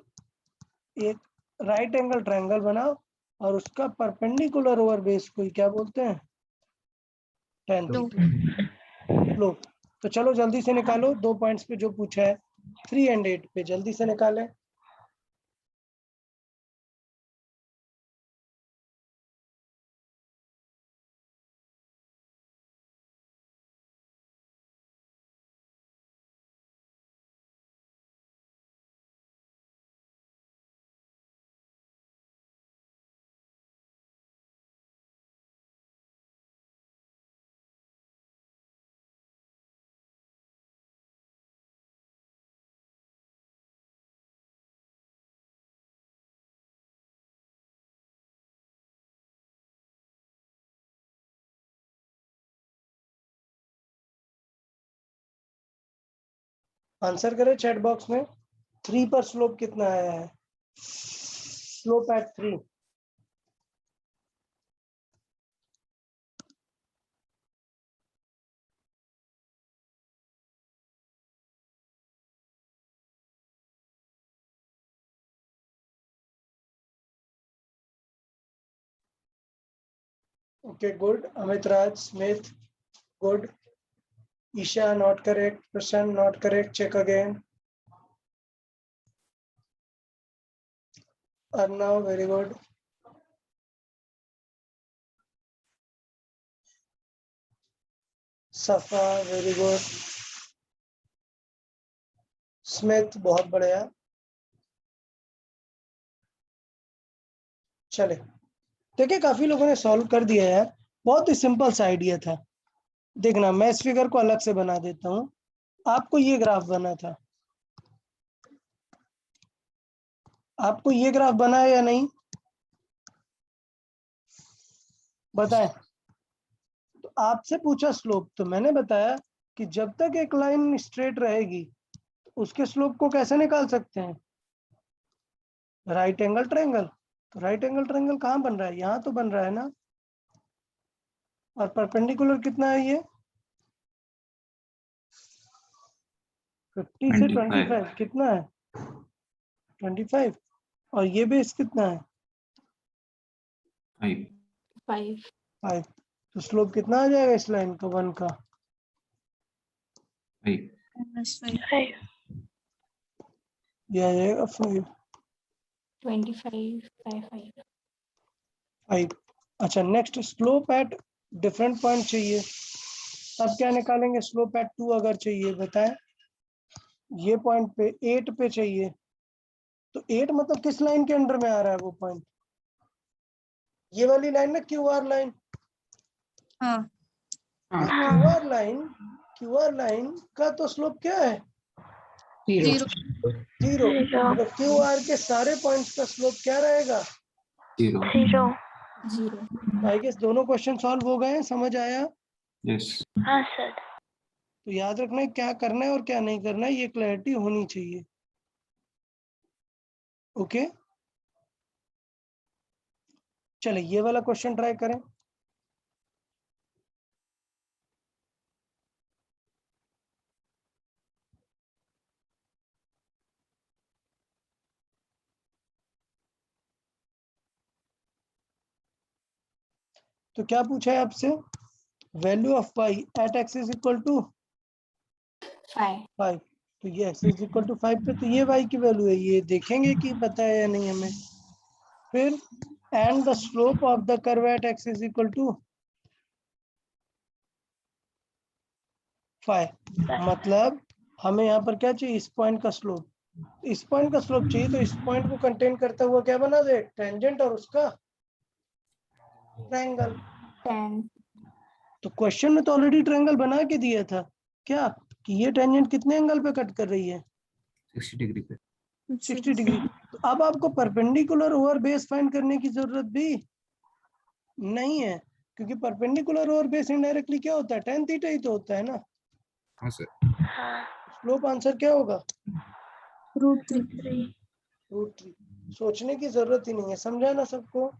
एक राइट एंगल ट्रायंगल बनाओ और उसका परपेंडिकुलर ओवर बेस को क्या बोलते हैं, tan थीटा। लो, तो चलो जल्दी से निकालो 2 पॉइंट्स पे जो पूछा है, 3 एंड 8 पे जल्दी से निकालें। आंसर करें चैट बॉक्स में। 3 पर स्लोप कितना आया है, slope at 3। Okay good, Amit Raj Smith good, Isha not correct, Prashant not correct, check again. Arnav very good. Safa very good. Smith बहुत बढ़िया। चले देखिए काफी लोगों ने सॉल्व कर दिया है यार, बहुत ही सिंपल सा आइडिया था। देखना मैं इस फिगर को अलग से बना देता हूँ। आपको ये ग्राफ बना था, आपको ये ग्राफ बना है या नहीं बताएं। तो आपसे पूछा स्लोप, तो मैंने बताया कि जब तक एक लाइन स्ट्रेट रहेगी उसके स्लोप को कैसे निकाल सकते हैं, राइट एंगल ट्रायंगल। तो राइट एंगल ट्रायंगल कहाँ बन रहा है, यहाँ तो बन रहा है ना। और परपेंडिकुलर कितना है ये 50 से 25 कितना है 25। और ये बेस कितना है 5 5 तो स्लोप कितना आ जाएगा इस लाइन का 1 का 5 5 ये आ जाएगा 5। 25 अच्छा next slope at different point चाहिए, तब क्या निकालेंगे। स्लोप एट 2 अगर चाहिए बताएं, ये पॉइंट पे 8 पे चाहिए, तो 8 मतलब किस लाइन के अंडर में आ रहा है वो पॉइंट, ये वाली लाइन ना क्यूआर लाइन। हाँ क्यूआर लाइन का तो स्लोप क्या है 0 0। तो क्यूआर के सारे पॉइंट्स का स्लोप क्या रहेगा 0 0 आई गेस दोनों क्वेश्चन सॉल्व हो गए हैं, समझ आया। यस हाँ सर तो याद रखना है क्या करना है और क्या नहीं करना है, ये क्लैरिटी होनी चाहिए। ओके चले ये वाला क्वेश्चन ट्राई करें। तो क्या पूछा है आपसे, value of pi at x is equal to 5। तो ये एक्स इज इक्वल टू 5 पे तो ये वाई की वैल्यू है, ये देखेंगे कि पता है या नहीं हमें। फिर and the slope of the curve at x is equal to 5। मतलब हमें यहाँ पर क्या चाहिए, इस पॉइंट का स्लोप, इस पॉइंट का स्लोप चाहिए। तो इस पॉइंट को कंटेन करता हुआ क्या बना दे, टेंजेंट और उसका ट्रायंगल। तो क्वेश्चन में तो ऑलरेडी ट्रायंगल बना के दिया था क्या, कि ये टेंजेंट कितने एंगल पे कट कर रही है 60 डिग्री पे 60 डिग्री। तो अब आपको परपेंडिकुलर ओवर बेस फाइंड करने की जरूरत भी नहीं है, क्योंकि परपेंडिकुलर ओवर बेस इनडायरेक्टली क्या होता है, tan थीटा ही तो होता है ना। हाँ सर हाँ स्लोप आंसर क्या होगा √3 √3। सोचने की जरूरत ही नहीं है, समझा ना सबको।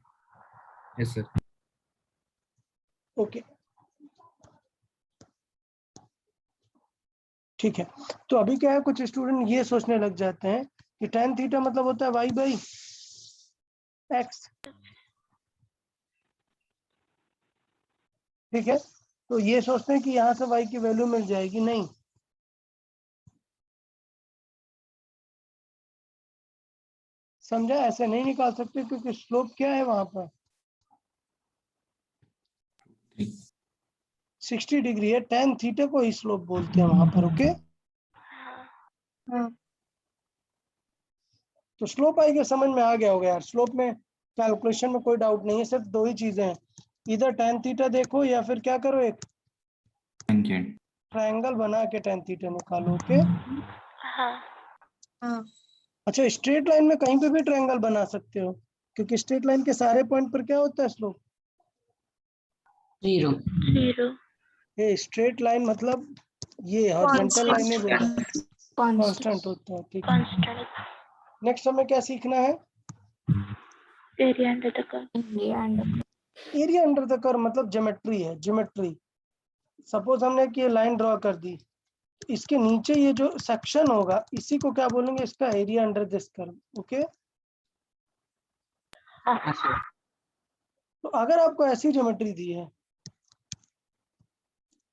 यस सर ओके ठीक है। तो अभी क्या है, कुछ स्टूडेंट ये सोचने लग जाते हैं कि tan थीटा मतलब होता है y बाई एक्स। ठीक है, तो ये सोचते हैं कि यहाँ से y की वैल्यू मिल जाएगी, नहीं। समझा, ऐसे नहीं निकाल सकते क्योंकि स्लोप क्या है वहां पर 60 डिग्री है, tan थीटा को ही स्लोप बोलते हैं वहां पर। ओके हाँ तो स्लोप आएगा, समझ में आ गया होगा यार। स्लोप में कैलकुलेशन में कोई डाउट नहीं है, सिर्फ दो ही चीजें हैं, इधर tan थीटा देखो या फिर क्या करो, एक टेंजेंट ट्रायंगल बना के tan थीटा निकालो। ओके हाँ हाँ अच्छा स्ट्रेट लाइन में कहीं पे भी ट्रायंगल बना सकते हो, क्योंकि स्ट्रेट लाइन के सारे पॉइंट पर क्या होता है स्लोप 0 0 ये स्ट्रेट लाइन मतलब ये हॉरिजॉन्टल लाइन है कांस्टेंट होता है। ठीक है कांस्टेंट नेक्स्ट हमें क्या सीखना है, area under the curve area under the curve मतलब ज्योमेट्री है, ज्योमेट्री। सपोज हमने कि ये लाइन ड्रॉ कर दी, इसके नीचे ये जो सेक्शन होगा इसी को क्या बोलेंगे, इसका area under this curve. Okay हाँ सर तो अगर आपको ऐसी ज्योमेट्री दी है,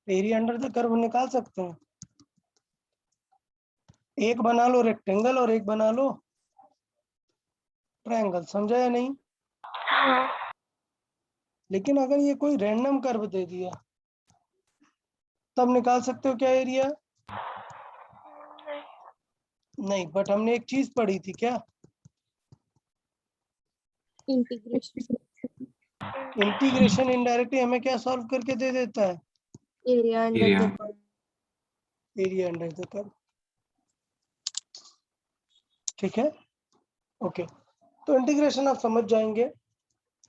एरिया अंडर द कर्व निकाल सकते हैं। एक बना लो रेक्टेंगल और एक बना लो ट्रायंगल, समझा या नहीं? हाँ लेकिन अगर ये कोई रैंडम कर्व दे दिया तब निकाल सकते हो क्या एरिया? नहीं, बट हमने एक चीज पढ़ी थी क्या? इंटीग्रेशन इंटीग्रेशन इनडायरेक्टली हमें क्या सॉल्व करके दे देता है? Area under Area. The curve. Area under the curve. ठीक है, ओके। तो इंटीग्रेशन आप समझ जाएंगे।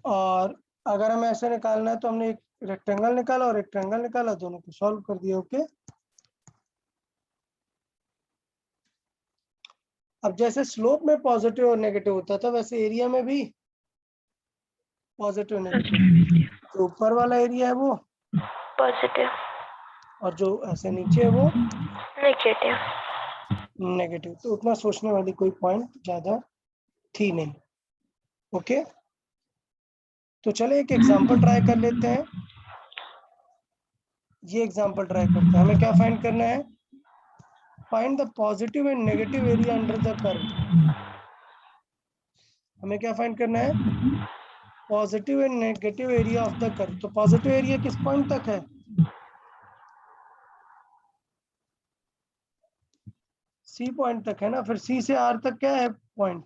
और अगर हमें ऐसे निकालना है तो हमने एक रेक्टेंगल निकाला और एक ट्रायंगल निकाला, दोनों को सॉल्व कर दिया। ओके, अब जैसे स्लोप में पॉजिटिव और नेगेटिव होता था वैसे एरिया में भी पॉजिटिव नेगेटिव। जो ऊपर वाला एरिया है वो पॉजिटिव और जो ऐसे नीचे है वो नेगेटिव। नेगेटिव। तो उतना सोचने वाली कोई पॉइंट ज्यादा थी नहीं। ओके, तो चले एक एग्जांपल ट्राई कर लेते हैं। ये एग्जांपल ट्राई करते हैं। हमें क्या फाइंड करना है? Find the positive and negative area under the curve. हमें क्या फाइंड करना है? Positive and negative area of the curve. तो पॉजिटिव एरिया किस पॉइंट तक है? सी पॉइंट तक है ना। फिर सी से आर तक क्या है पॉइंट?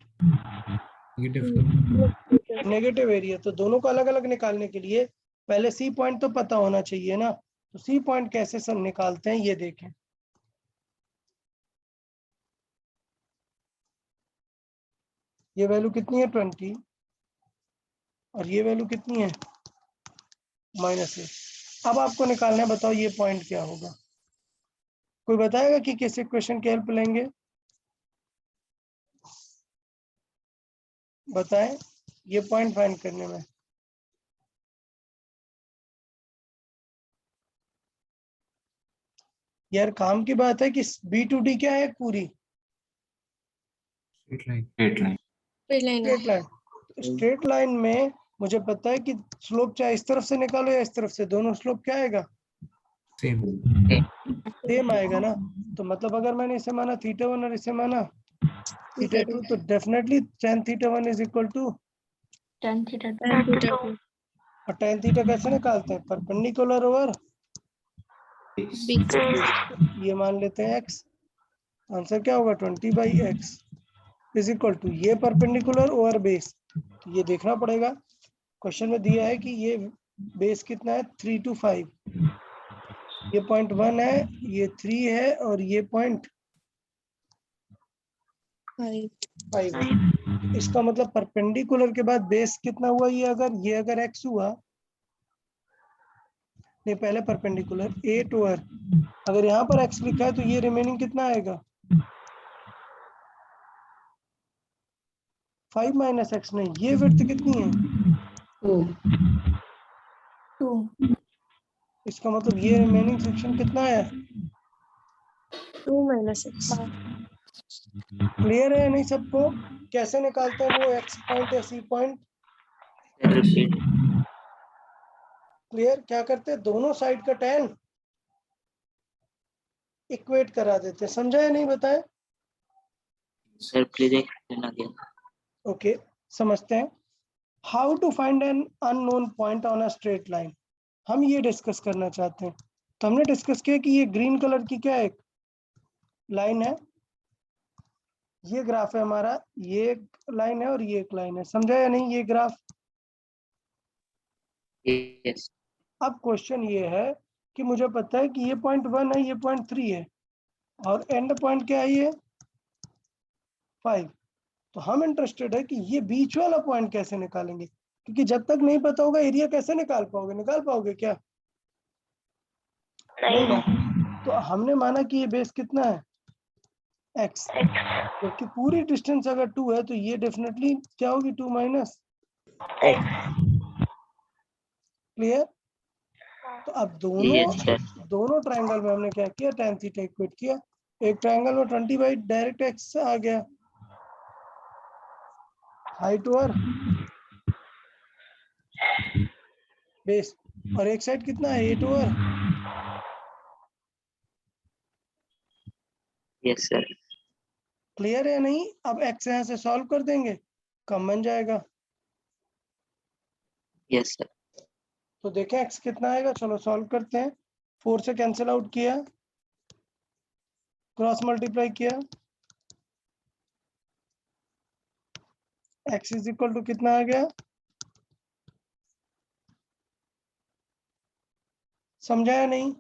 Negative. Negative area. तो दोनों को अलग अलग निकालने के लिए पहले सी पॉइंट तो पता होना चाहिए ना। तो सी पॉइंट कैसे सब निकालते हैं ये देखें। ये वैल्यू कितनी है? 20। और ये वैल्यू कितनी है? -8। अब आपको निकालना है, बताओ ये पॉइंट क्या होगा? कोई बताएगा कि किस इक्वेशन की हेल्प लेंगे? बताएं ये पॉइंट फाइंड करने में। यार काम की बात है कि B2D क्या है? पूरी Straight line. Straight line. Straight line. Straight line में मुझे पता है कि स्लोप चाहे इस तरफ से निकालो या इस तरफ से, दोनों स्लोप क्या आएगा? Same. सेम आएगा ना। तो मतलब अगर मैंने इसे माना θ1 और इसे माना θ2 तो definitely tan θ1 is equal to tan theta और tan θ कैसे निकालते हैं? परपेंडिकुलर ओवर ये मान लेते हैं x। आंसर क्या होगा? 20/x इज इक्वल टू ये परपेंडिकुलर ओवर बेस। तो ये देखना पड़ेगा, क्वेश्चन में दिया है कि ये बेस कितना है? 3 to 5। ये 0.1 है, ये 3 है और ये 0.5 है। इसका मतलब परपेंडिकुलर के बाद बेस कितना हुआ? ये अगर x हुआ, नहीं पहले परपेंडिकुलर 8 ओवर, अगर यहाँ पर x लिखा है तो ये रिमेनिंग कितना आएगा? 5 - x। नहीं, ये विड्थ कितनी है? 2 इसका मतलब ये रिमेनिंग सेक्शन कितना है? 2 - x। क्लियर है नहीं सबको? कैसे निकालते हैं वो x पॉइंट या c पॉइंट? क्लियर? क्या करते हैं? दोनों साइड का tan इक्वेट करा देते हैं। समझा या नहीं? बताएं। Sir please explain again. Okay, समझते हैं। How to find an unknown point on a straight line, हम ये डिस्कस करना चाहते हैं। तो हमने डिस्कस किया कि ये ग्रीन कलर की क्या एक लाइन है, ये ग्राफ है हमारा, ये एक लाइन है और ये एक लाइन है। समझा या नहीं ये ग्राफ? यस अब क्वेश्चन ये है कि मुझे पता है कि ये 0.1 है, ये 0.3 है और एंड पॉइंट क्या है? ये 5। तो हम इंटरेस्टेड है कि ये बीच वाला पॉइंट कैसे निकालेंगे, क्योंकि जब तक नहीं पता होगा एरिया कैसे निकाल पाओगे? निकाल पाओगे क्या? नहीं ना। तो हमने माना कि ये बेस कितना है? x। जबकि पूरी डिस्टेंस अगर 2 है तो ये डेफिनेटली क्या होगी? 2 - x। क्लियर? तो अब दोनों ट्रायंगल में हमने क्या किया? tan थीटा इक्वेट किया। एक ट्रायंगल में 20 डायरेक्ट x आ गया, हाइट ओवर बेस, और एक साइड कितना है? 8 ओवर। Yes sir. क्लियर है नहीं? अब x यहाँ से सॉल्व कर देंगे कम बन जाएगा। Yes sir. तो देखें x कितना आएगा, चलो सॉल्व करते हैं। 4 से कैंसिल आउट किया, क्रॉस मल्टीप्लाई किया, x इज इक्वल टू कितना आ गया, समझा या नहीं?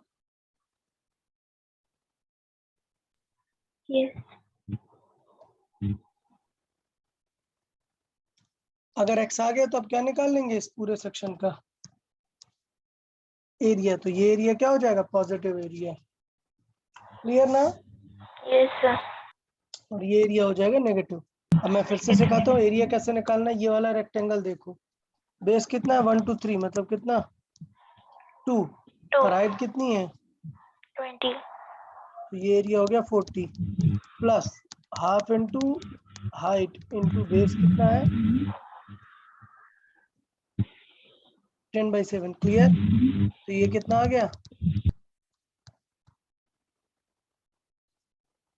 Yes. अगर x आ गया तो अब क्या निकाल लेंगे इस पूरे सेक्शन का एरिया, तो ये एरिया क्या हो जाएगा, पॉजिटिव एरिया। क्लियर ना? Yes sir. और ये एरिया हो जाएगा नेगेटिव। अब मैं फिर से सिखाता हूँ एरिया कैसे निकालना है। ये वाला रेक्टेंगल देखो, बेस कितना है 1 2 3, मतलब कितना 2, 2. और हाइट कितनी है, 20. तो ये एरिया हो गया 40 plus half into height into base कितना है 10/7। क्लियर? तो ये कितना आ गया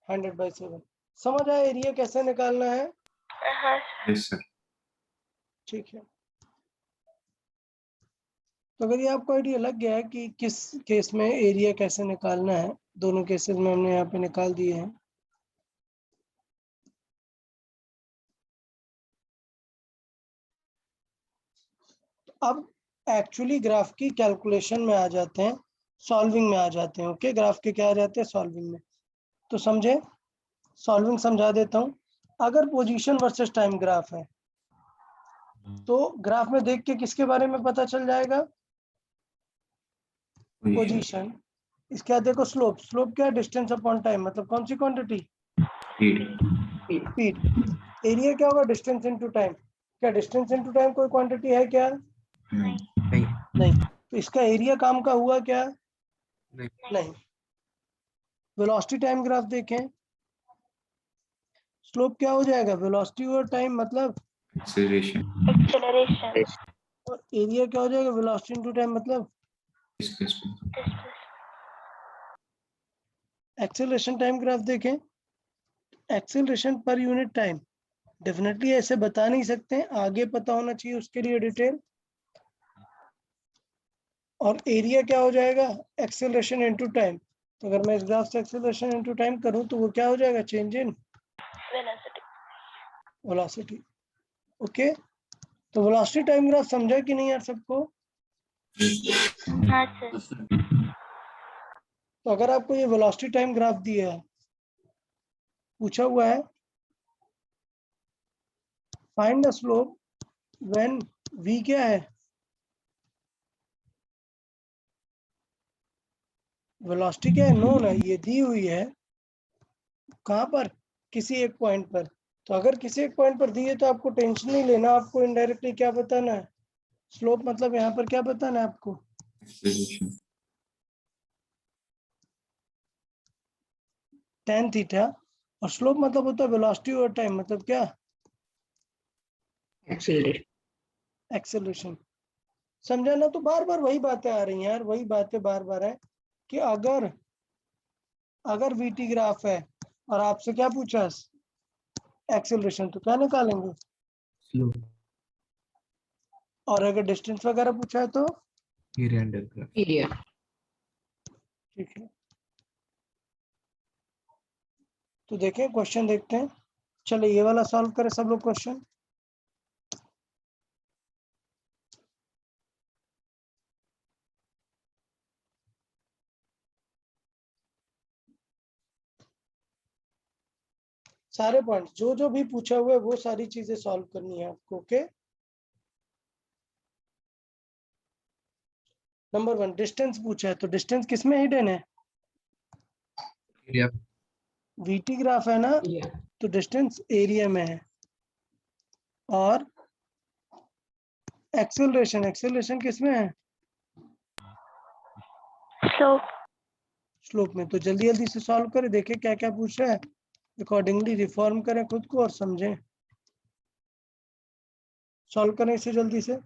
100/7। समझ आया एरिया कैसे निकालना है? हाँ यस सर। ठीक है। तो अगर ये आपको आइडिया लग गया है कि किस केस में एरिया कैसे निकालना है, दोनों केसेस में हमने यहाँ पे निकाल दिए हैं। अब एक्चुअली ग्राफ की कैलकुलेशन में आ जाते हैं, सॉल्विंग में आ जाते हैं। ओके, ग्राफ के क्या आ जाते हैं, सॉल्विंग में। तो समझे, सॉल्विंग समझा देता हूँ। अगर पोजीशन वर्सेस टाइम ग्राफ है तो ग्राफ में देख के किसके बारे में पता चल जाएगा, पोजीशन। इसके बाद देखो स्लोप, स्लोप क्या है, डिस्टेंस अपॉन टाइम, मतलब कौन सी क्वांटिटी, स्पीड। एरिया क्या होगा, डिस्टेंस इनटू टाइम। क्या डिस्टेंस इनटू टाइम कोई क्वांटिटी है क्या, नहीं। नहीं। तो इसका एरिया काम का हुआ क्या, नहीं। वेलोसिटी टाइम ग्राफ देखें, स्लोप क्या हो जाएगा, वेलोसिटी और टाइम, मतलब एक्सेलरेशन। Acceleration. और एरिया क्या हो जाएगा, वेलोसिटी इनटू टाइम, मतलब displacement. Distance. Acceleration time graph देखें, एक्सेलरेशन पर यूनिट टाइम डेफिनेटली ऐसे बता नहीं सकते, आगे पता होना चाहिए उसके लिए डिटेल। और एरिया क्या हो जाएगा, एक्सेलरेशन इनटू टाइम। तो अगर मैं इस ग्राफ से एक्सेलरेशन इनटू टाइम करूं तो वो क्या हो जाएगा, change in Velocity. Velocity. Okay, तो वेलोसिटी टाइम ग्राफ समझा कि नहीं यार सबको? हाँ सर. तो अगर आपको ये वेलोसिटी टाइम ग्राफ दिया है, पूछा हुआ है find the slope when v क्या है, वेलोसिटी क्या है, नोन है, ये दी हुई है कहाँ पर, किसी एक पॉइंट पर। तो अगर किसी एक पॉइंट पर दी है तो आपको टेंशन नहीं लेना, आपको इनडायरेक्टली क्या बताना है, स्लोप, मतलब यहाँ पर क्या बताना है आपको, एक्सेलरेशन। tan theta. और स्लोप मतलब होता है वेलोसिटी ओवर टाइम, मतलब क्या, एक्सेलरेशन। समझा ना? तो बार बार वही बातें आ रही हैं यार, वही बातें बार बार है कि अगर अगर वीटी ग्राफ है और आपसे क्या पूछा, एक्सेलरेशन, तो क्या निकालेंगे, स्लोप। और अगर डिस्टेंस वगैरह पूछा है तो एरिया अंडर ग्राफ। ठीक है। तो देखें क्वेश्चन देखते हैं, चलो ये वाला सॉल्व करें सब लोग क्वेश्चन। सारे पॉइंट जो जो भी पूछा हुआ है वो सारी चीजें सॉल्व करनी है आपको। ओके, नंबर 1 डिस्टेंस पूछा है, तो डिस्टेंस किस में हिडन है, एरिया। वीटी ग्राफ है ना, तो डिस्टेंस एरिया में है। और एक्सेलरेशन, एक्सेलरेशन किस में है, Slope. स्लोप में। तो जल्दी जल्दी से सॉल्व करें, देखें क्या क्या पूछ रहा है, अकॉर्डिंगली रिफॉर्म करें खुद को और समझें, सॉल्व करें इसे जल्दी से।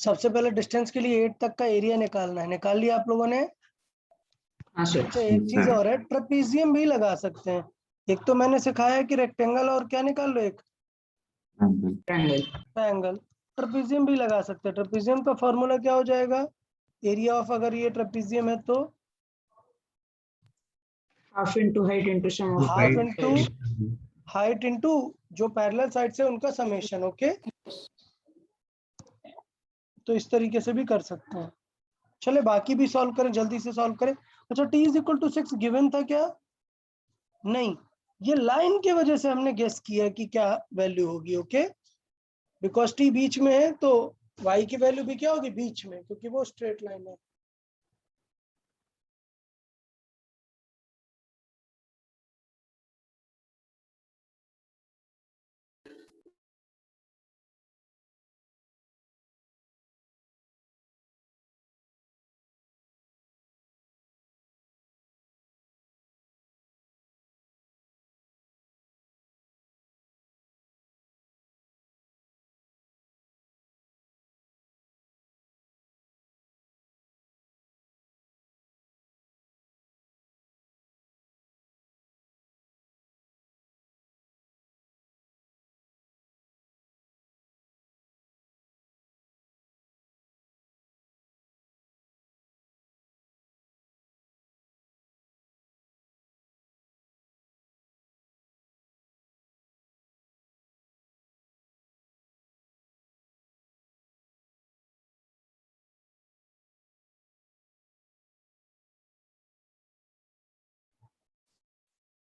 सबसे पहले डिस्टेंस के लिए 8 तक का एरिया निकालना है। निकाल लिया आप लोगों ने? हाँ सर। अच्छा, एक चीज और है, ट्रेपीजियम भी लगा सकते हैं। एक तो मैंने सिखाया है कि रेक्टेंगल और क्या निकाल लो, एक ट्रायंगल। ट्रायंगल। ट्रेपीजियम भी लगा सकते हैं। ट्रेपीजियम का फॉर्मूला क्या हो जाएगा? एरिया ऑफ, अगर ये ट्रेपीजियम है तो half into height into sum of half into height into जो पैरेलल साइड से उनका समेशन। ओके, तो इस तरीके से भी कर सकते हैं। चले बाकी भी सॉल्व करें, जल्दी से सॉल्व करें। अच्छा, t is equal to 6 given था क्या? नहीं, ये लाइन की वजह से हमने गेस किया कि क्या वैल्यू होगी। ओके, बिकॉज t बीच में है तो y की वैल्यू भी क्या होगी? बीच में, क्योंकि वो स्ट्रेट लाइन है।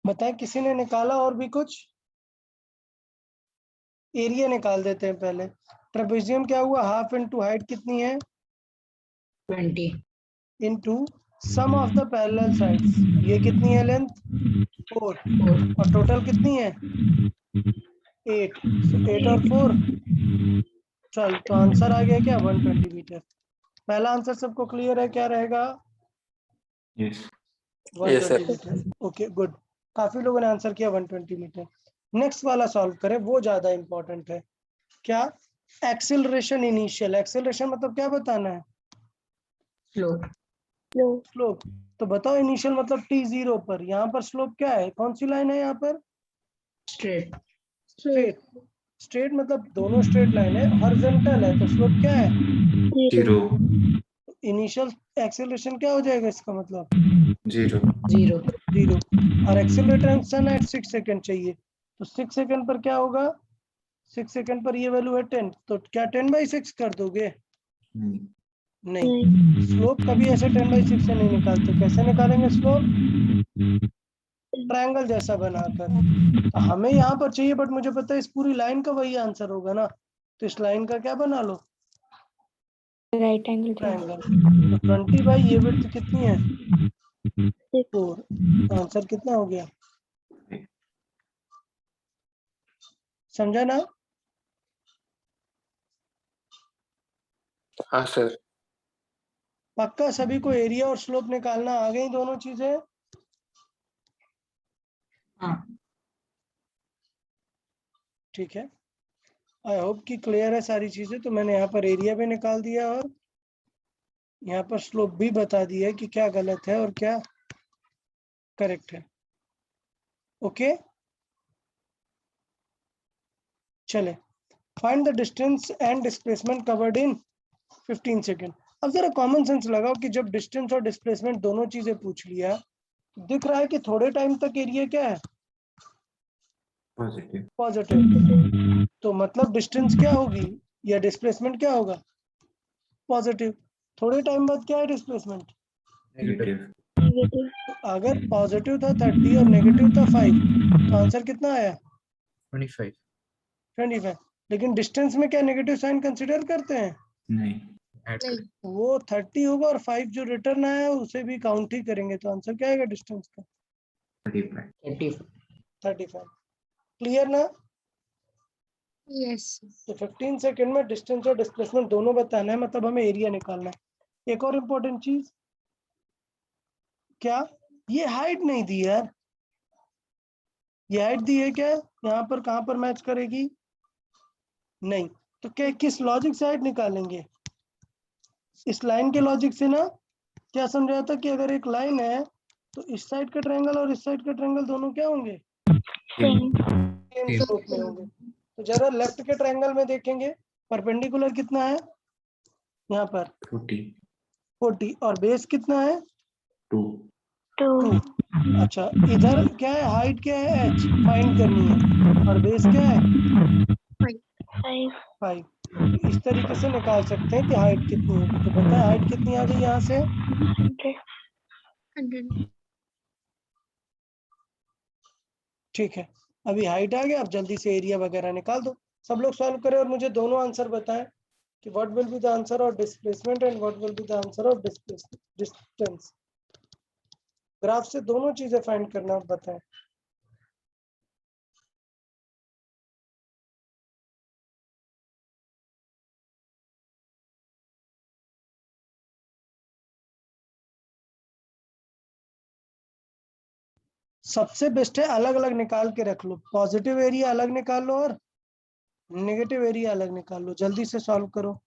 बताएं, किसी ने निकाला और भी कुछ? एरिया निकाल देते हैं पहले। ट्रेपेजियम क्या हुआ? हाफ इंटू हाइट कितनी है? 20 into sum of the parallel sides, ये कितनी है लेंथ? 4, और टोटल कितनी है? 8। 8 और 4, चल तो आंसर आ गया क्या? 120 मीटर। पहला आंसर सबको क्लियर है? क्या रहेगा? Yes. 120 मीटर। Okay, good. काफी लोगों ने आंसर किया 120 मीटर। नेक्स्ट वाला सॉल्व करें, वो ज्यादा इंपॉर्टेंट है। क्या? Acceleration initial. एक्सिलरेशन मतलब क्या बताना है? स्लोप। स्लोप। तो बताओ, इनिशियल मतलब t0 पर। यहाँ पर स्लोप क्या है? कौन सी लाइन है यहाँ पर? स्ट्रेट। स्ट्रेट। स्ट्रेट मतलब दोनों स्ट्रेट लाइन है, हॉरिजॉन्टल है, तो स्लोप क्या है? 0. इनिशियल एक्सेलरेशन क्या हो जाएगा इसका मतलब? 0. 0। 0। और एक्सेलरेशन एट 6 सेकंड चाहिए, तो 6 सेकंड पर क्या होगा? 6 सेकंड पर ये वैल्यू है 10, तो क्या 10/6 कर दोगे? नहीं, स्लोप कभी ऐसे 10/6 से नहीं निकालते। कैसे निकालेंगे स्लोप? ट्रायंगल जैसा बनाकर। तो हमें यहाँ पर चाहिए, बट मुझे पता है इस पूरी लाइन का वही आंसर होगा ना, तो इस लाइन का क्या बना लो? Right angle triangle. तो 20 बाई ये विड्थ कितनी है? 4। आंसर कितना हो गया? समझा ना? हाँ सर। पक्का सभी को एरिया और स्लोप निकालना आ गई दोनों चीजें? हाँ। ठीक है, आई होप कि क्लियर है सारी चीजें। तो मैंने यहाँ पर एरिया भी निकाल दिया और यहाँ पर स्लोप भी बता दिया कि क्या गलत है और क्या करेक्ट है। ओके, चले, find the distance and displacement covered in 15 second. अब जरा कॉमन सेंस लगाओ कि जब डिस्टेंस और डिस्प्लेसमेंट दोनों चीजें पूछ लिया, दिख रहा है कि थोड़े टाइम तक एरिया क्या है? Positive. पॉजिटिव। तो मतलब डिस्टेंस क्या होगी या डिस्प्लेसमेंट क्या होगा? पॉजिटिव। थोड़े टाइम बाद क्या है डिस्प्लेसमेंट? Negative. तो अगर पॉजिटिव था 30 और नेगेटिव था 5, तो आंसर कितना आया? 25. 25। लेकिन डिस्टेंस में क्या नेगेटिव साइन कंसिडर करते हैं? नहीं. Add कर. वो 30 होगा और 5 जो रिटर्न आया है उसे भी काउंट ही करेंगे, तो आंसर क्या आएगा डिस्टेंस का? 35. 35। क्लियर ना? यस। तो 15 सेकंड में डिस्टेंस और डिस्प्लेसमेंट दोनों बताना है, मतलब हमें एरिया निकालना है। एक और इम्पोर्टेंट चीज, क्या ये हाइट नहीं दी यार? ये हाइट दी है क्या? यहाँ पर कहाँ पर मैच करेगी? नहीं, तो क्या किस लॉजिक से हाइट निकालेंगे? इस लाइन के लॉजिक से ना क्या समझा था कि अगर एक लाइन है तो इस साइड का ट्रायंगल और इस साइड का ट्रायंगल दोनों क्या होंगे, Same. सेम स्लोप में होंगे। तो जरा लेफ्ट के ट्रायंगल में देखेंगे, परपेंडिकुलर कितना है यहाँ पर 40. 40 और बेस कितना है 2. 2. 2। अच्छा इधर क्या है, हाइट क्या है h फाइंड करनी है और बेस क्या है 5. 5। तो इस तरीके से निकाल सकते हैं कि हाइट कितनी होगी। तो बताएं हाइट कितनी आ गई यहाँ से, 100. 100. ठीक है। अभी हाइट आ गया, अब जल्दी से एरिया वगैरह निकाल दो। सब लोग सॉल्व करें और मुझे दोनों आंसर बताएं कि what will be the answer of displacement and what will be the answer of distance. Graph से दोनों चीजें फाइंड करना बताएं। सबसे बेस्ट है अलग अलग निकाल के रख लो, पॉजिटिव एरिया अलग निकाल लो और नेगेटिव एरिया अलग निकाल लो। जल्दी से सॉल्व करो।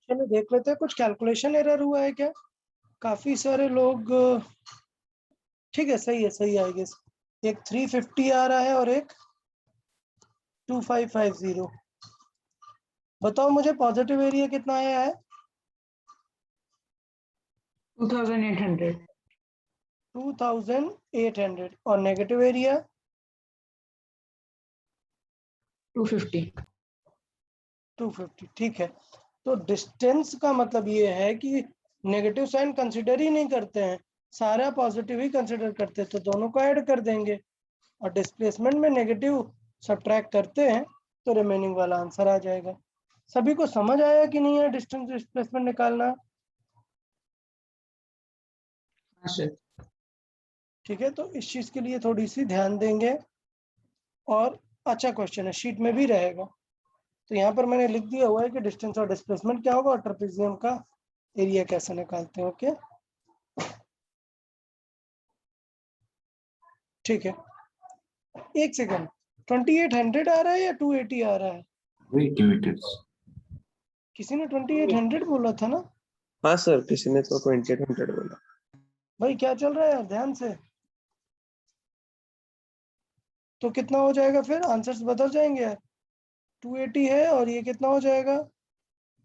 चलो देख लेते हैं कुछ कैलकुलेशन एरर हुआ है क्या। काफी सारे लोग, ठीक है सही है आई गेस। एक 350 आ रहा है और एक 2550। बताओ मुझे पॉजिटिव एरिया कितना आया है 2800. 2800 और नेगेटिव एरिया 250. 250। ठीक है, तो डिस्टेंस का मतलब ये है कि नेगेटिव साइन कंसिडर ही नहीं करते हैं, सारा पॉजिटिव ही कंसिडर करते हैं, तो दोनों को ऐड कर देंगे और डिस्प्लेसमेंट में नेगेटिव सब्ट्रैक्ट करते हैं तो रिमेनिंग वाला आंसर आ जाएगा। सभी को समझ आया कि नहीं है डिस्टेंस डिस्प्लेसमेंट निकालना। हाँ सर. ठीक है, तो इस चीज के लिए थोड़ी सी ध्यान देंगे और अच्छा क्वेश्चन है, शीट में भी रहेगा। तो यहाँ पर मैंने लिख दिया हुआ है कि डिस्टेंस और डिस्प्लेसमेंट क्या होगा और ट्रेपेजियम का एरिया कैसे निकालते हैं। ओके ठीक है, एक सेकंड, 2800 आ रहा है या 280 आ रहा है? 80 meters. किसी ने 2800 बोला था ना हाँ सर, किसी ने तो 2800 बोला। भाई, क्या चल रहा है यार, ध्यान से। तो कितना हो जाएगा फिर, आंसर्स बदल जाएंगे यार। 280 है और ये कितना हो जाएगा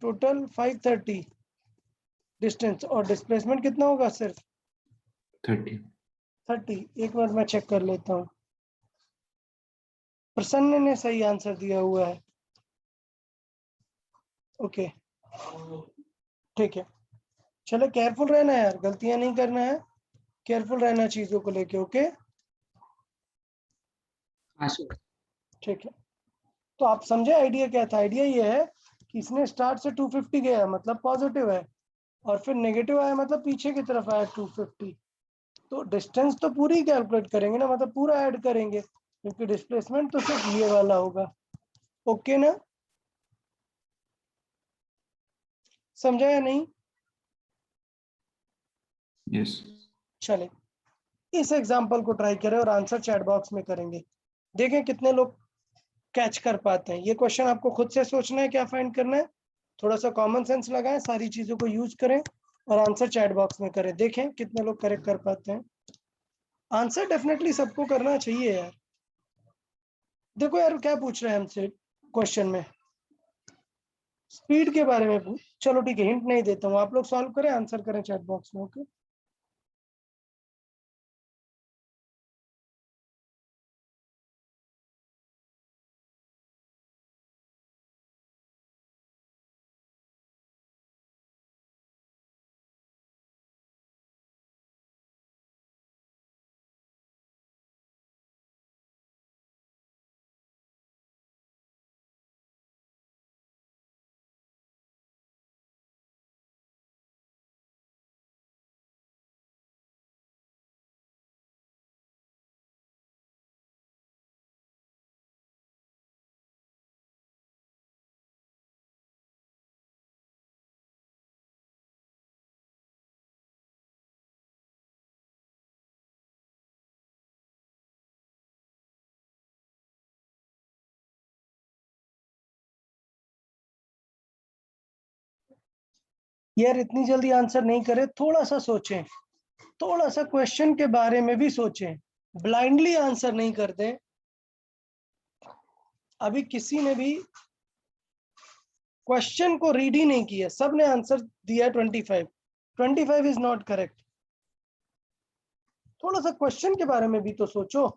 टोटल 530 डिस्टेंस, और डिस्प्लेसमेंट कितना होगा सिर्फ 30. 30। एक मिनट में चेक कर लेता हूँ। प्रसन्न ने सही आंसर दिया हुआ है। ओके ठीक है, चलो केयरफुल रहना है यार, गलतियां नहीं करना है, केयरफुल रहना चीजों को लेके। ओके हाँ सर. ठीक है, तो आप समझे आइडिया क्या था? आइडिया ये है कि इसने स्टार्ट से 250 गया मतलब पॉजिटिव है, और फिर नेगेटिव आया मतलब पीछे की तरफ आया 250, तो डिस्टेंस तो पूरी कैलकुलेट करेंगे ना, मतलब पूरा ऐड करेंगे, क्योंकि डिस्प्लेसमेंट तो सिर्फ ये वाला होगा। ओके ना, समझा या नहीं? यस। चले इस एग्जांपल को ट्राई करें और आंसर चैट बॉक्स में करेंगे, देखें कितने लोग कैच कर पाते हैं। ये क्वेश्चन आपको खुद से सोचना है, क्या फाइंड करना है, थोड़ा सा कॉमन सेंस लगाएं, सारी चीजों को यूज करें और आंसर चैट बॉक्स में करें, देखें कितने लोग करेक्ट कर पाते हैं। आंसर डेफिनेटली सबको करना चाहिए यार। देखो यार क्या पूछ रहे हैं हमसे क्वेश्चन में, स्पीड के बारे में पूछ, चलो ठीक है हिंट नहीं देता हूँ, आप लोग सॉल्व करें, आंसर करें चैट बॉक्स में। ओके, यार इतनी जल्दी आंसर नहीं करें, थोड़ा सा सोचें, थोड़ा सा क्वेश्चन के बारे में भी सोचें, ब्लाइंडली आंसर नहीं कर दें। अभी किसी ने भी क्वेश्चन को रीड ही नहीं किया, सबने आंसर दिया 25। 25 इज नॉट करेक्ट। थोड़ा सा क्वेश्चन के बारे में भी तो सोचो।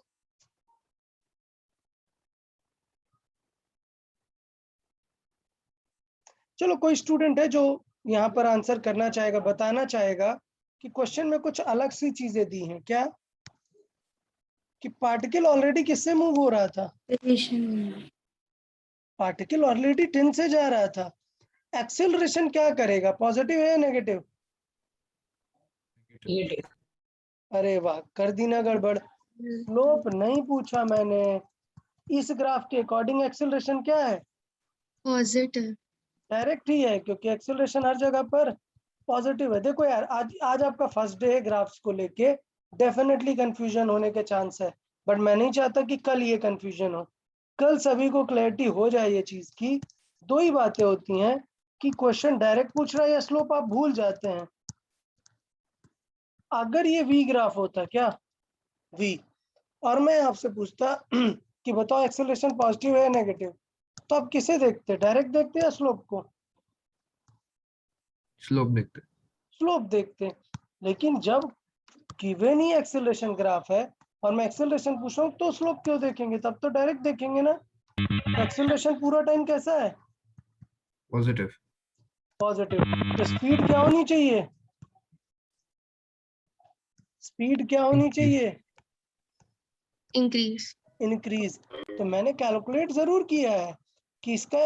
चलो कोई स्टूडेंट है जो यहाँ पर आंसर करना चाहेगा, बताना चाहेगा कि क्वेश्चन में कुछ अलग सी चीजें दी हैं क्या, कि पार्टिकल ऑलरेडी किससे मूव हो रहा था, पार्टिकल ऑलरेडी 10 से जा रहा था, एक्सेलरेशन क्या करेगा, पॉजिटिव है या नेगेटिव? अरे वाह, कर दी ना गड़बड़। स्लोप नहीं पूछा मैंने, इस ग्राफ के अकॉर्डिंग एक्सेलरेशन क्या है, पॉजिटिव। डायरेक्ट ही है, क्योंकि एक्सेलरेशन हर जगह पर पॉजिटिव है। देखो यार आज आपका फर्स्ट डे है ग्राफ्स को लेके, डेफिनेटली कंफ्यूजन होने के चांस है, बट मैं नहीं चाहता कि कल ये कंफ्यूजन हो, कल सभी को क्लैरिटी हो जाए ये चीज की। दो ही बातें होती हैं कि क्वेश्चन डायरेक्ट पूछ रहा है या स्लोप आप भूल जाते हैं। अगर ये वी ग्राफ होता, क्या वी, और मैं आपसे पूछता कि बताओ एक्सेलरेशन पॉजिटिव है या नेगेटिव, तो आप किसे देखते, डायरेक्ट देखते या स्लोप को? स्लोप देखते। स्लोप देखते। लेकिन जब गिवन ही एक्सेलरेशन ग्राफ है और मैं एक्सेलरेशन पूछ रहा हूँ, तो स्लोप क्यों देखेंगे, तब तो डायरेक्ट देखेंगे ना। एक्सेलरेशन पूरा टाइम कैसा है, पॉजिटिव। पॉजिटिव। तो स्पीड क्या होनी चाहिए, स्पीड क्या होनी चाहिए, इंक्रीज। इंक्रीज। तो मैंने कैलकुलेट जरूर किया है कि इसका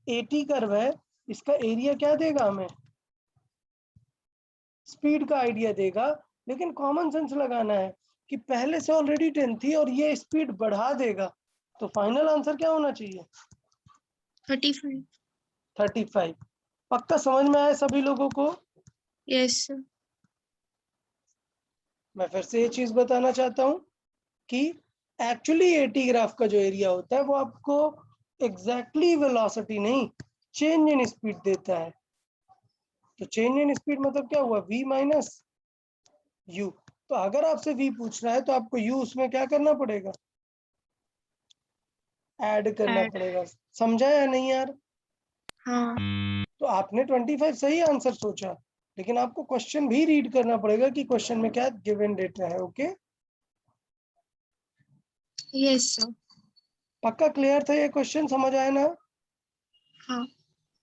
80 कर्व है, इसका एरिया क्या देगा हमें, स्पीड का आइडिया देगा, लेकिन कॉमन सेंस लगाना है कि पहले से ऑलरेडी 10 थी और ये स्पीड बढ़ा देगा, तो फाइनल आंसर क्या होना चाहिए, 35। 35। पक्का समझ में आया सभी लोगों को? Yes sir. मैं फिर से ये चीज बताना चाहता हूँ कि एक्चुअली 80 ग्राफ का जो एरिया होता है वो आपको एग्जैक्टली वेलोसिटी नहीं, चेंज इन स्पीड देता है। तो चेंज इन स्पीड मतलब क्या हुआ, v माइनस यू। तो अगर आपसे v पूछ रहा है तो आपको u उसमें क्या करना पड़ेगा, ऐड करना पड़ेगा। समझा या नहीं यार? हाँ। तो आपने 25 सही आंसर सोचा, लेकिन आपको क्वेश्चन भी रीड करना पड़ेगा कि क्वेश्चन में क्या गिवन डेटा है। Okay, yes sir. पक्का क्लियर था ये क्वेश्चन, समझ आया ना? हाँ।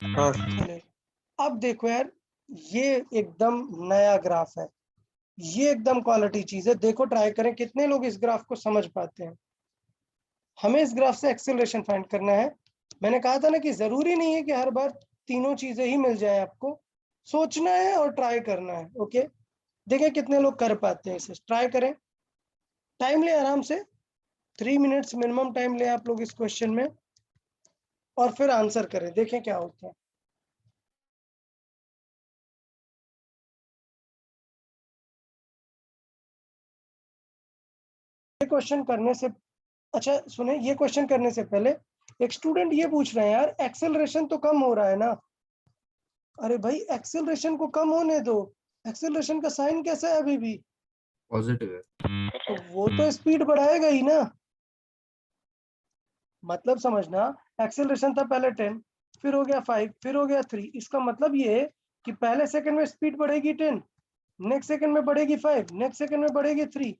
हाँ चलिए अब देखो यार, ये एकदम नया ग्राफ है, ये एकदम क्वालिटी चीज है। देखो ट्राई करें कितने लोग इस ग्राफ को समझ पाते हैं। हमें इस ग्राफ से एक्सेलरेशन फाइंड करना है। मैंने कहा था ना कि जरूरी नहीं है कि हर बार तीनों चीजें ही मिल जाए, आपको सोचना है और ट्राई करना है। ओके, देखें कितने लोग कर पाते हैं इसे, ट्राई करें। टाइम ले आराम से, 3 मिनट्स मिनिमम टाइम ले आप लोग इस क्वेश्चन में, और फिर आंसर करें, देखें क्या होता है। ये क्वेश्चन करने से, अच्छा सुने, ये क्वेश्चन करने से पहले एक स्टूडेंट ये पूछ रहे हैं, यार एक्सेलरेशन तो कम हो रहा है ना। अरे भाई एक्सेलरेशन को कम होने दो, एक्सेलरेशन का साइन कैसा है अभी भी, पॉजिटिव है। तो वो तो स्पीड बढ़ाएगा ही ना। मतलब समझना, एक्सेलरेशन था पहले 10, फिर हो गया 5, फिर हो गया 3। इसका मतलब ये कि पहले सेकंड में स्पीड बढ़ेगी 10, नेक्स्ट सेकंड में बढ़ेगी 5, नेक्स्ट सेकंड में बढ़ेगी 3।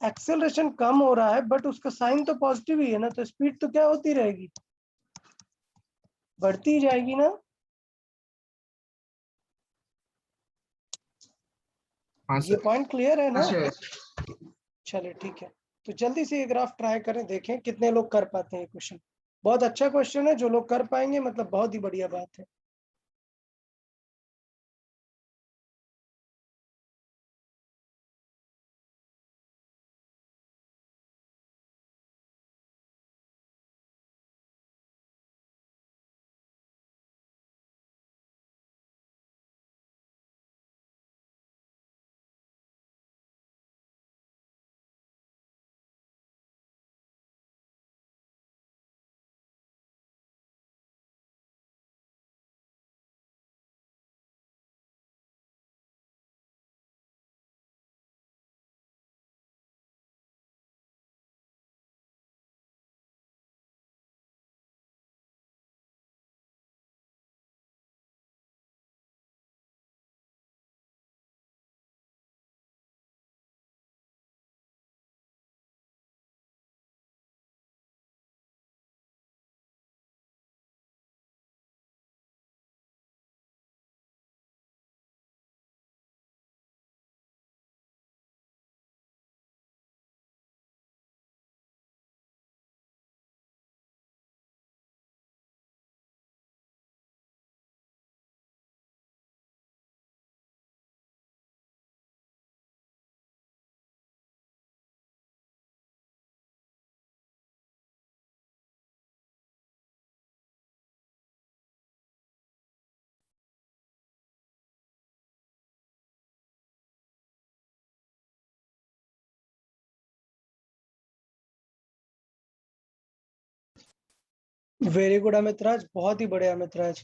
एक्सेलरेशन कम हो रहा है बट उसका साइन तो पॉजिटिव ही है ना, तो स्पीड तो क्या होती रहेगी, बढ़ती जाएगी ना। हाँ ये सर। पॉइंट क्लियर है ना। सर चलिए ठीक है, तो जल्दी से ये ग्राफ ट्राई करें, देखें कितने लोग कर पाते हैं। क्वेश्चन बहुत अच्छा क्वेश्चन है, जो लोग कर पाएंगे मतलब बहुत ही बढ़िया बात है। वेरी गुड अमितराज, बहुत ही बढ़िया अमितराज।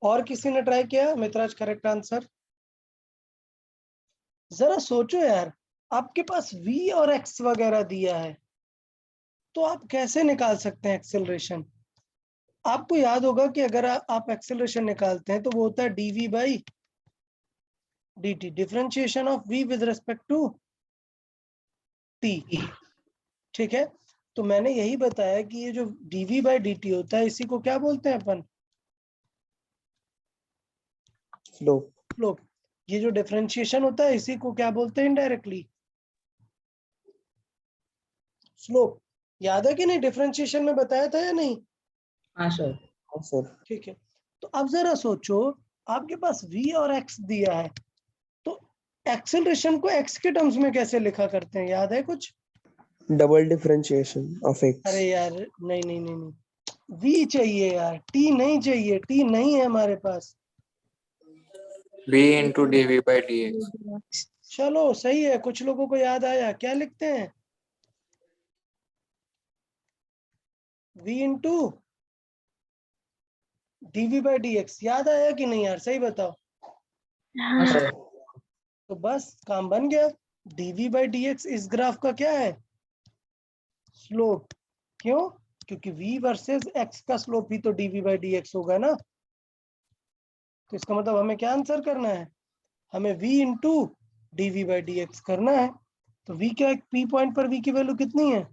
और किसी ने ट्राई किया अमितराज? Correct answer. जरा सोचो यार, आपके पास v और x वगैरह दिया है, तो आप कैसे निकाल सकते हैं एक्सेलरेशन? आपको याद होगा कि अगर आप एक्सेलरेशन निकालते हैं तो वो होता है dv by dt, differentiation of v with respect to t। ठीक है, तो मैंने यही बताया कि ये जो dv बाई dt होता है, इसी को क्या बोलते हैं अपन? स्लोप। स्लोप। ये जो डिफरेंशिएशन होता है इसी को क्या बोलते हैं इनडायरेक्टली? स्लोप। याद है कि नहीं, डिफरेंशिएशन में बताया था या नहीं? हाँ सर। हाँ सर। ठीक है, तो अब जरा सोचो, आपके पास v और x दिया है, तो एक्सेलरेशन को x के टर्म्स में कैसे लिखा करते हैं, याद है कुछ? Double differentiation of x. अरे यार नहीं नहीं नहीं नहीं, v चाहिए यार, t नहीं चाहिए, t नहीं है हमारे पास। v into dv by dx। चलो सही है, कुछ लोगों को याद आया, क्या लिखते हैं? v into dv by dx। याद आया कि नहीं यार, सही बताओ। हाँ सर। तो बस काम बन गया। dv बाई dx इस ग्राफ का क्या है? स्लोप। क्यों? क्योंकि v वर्सेस x का स्लोप ही तो dv बाई dx होगा ना। तो इसका मतलब हमें क्या आंसर करना है? हमें v into dv by dx करना है। तो v क्या है, p पॉइंट पर v की वैल्यू कितनी है?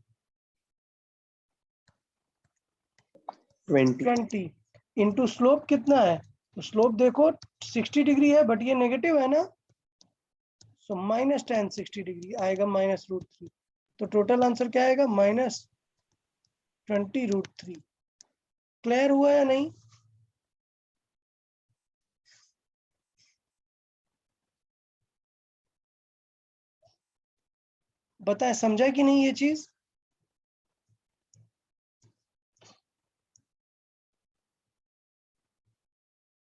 20 इंटू स्लोप कितना है? तो स्लोप देखो 60 डिग्री है, बट ये नेगेटिव है ना, सो माइनस tan 60 डिग्री आएगा, -√3। तो टोटल आंसर क्या आएगा? 20√3। क्लियर हुआ या नहीं? बताए, समझा कि नहीं ये चीज?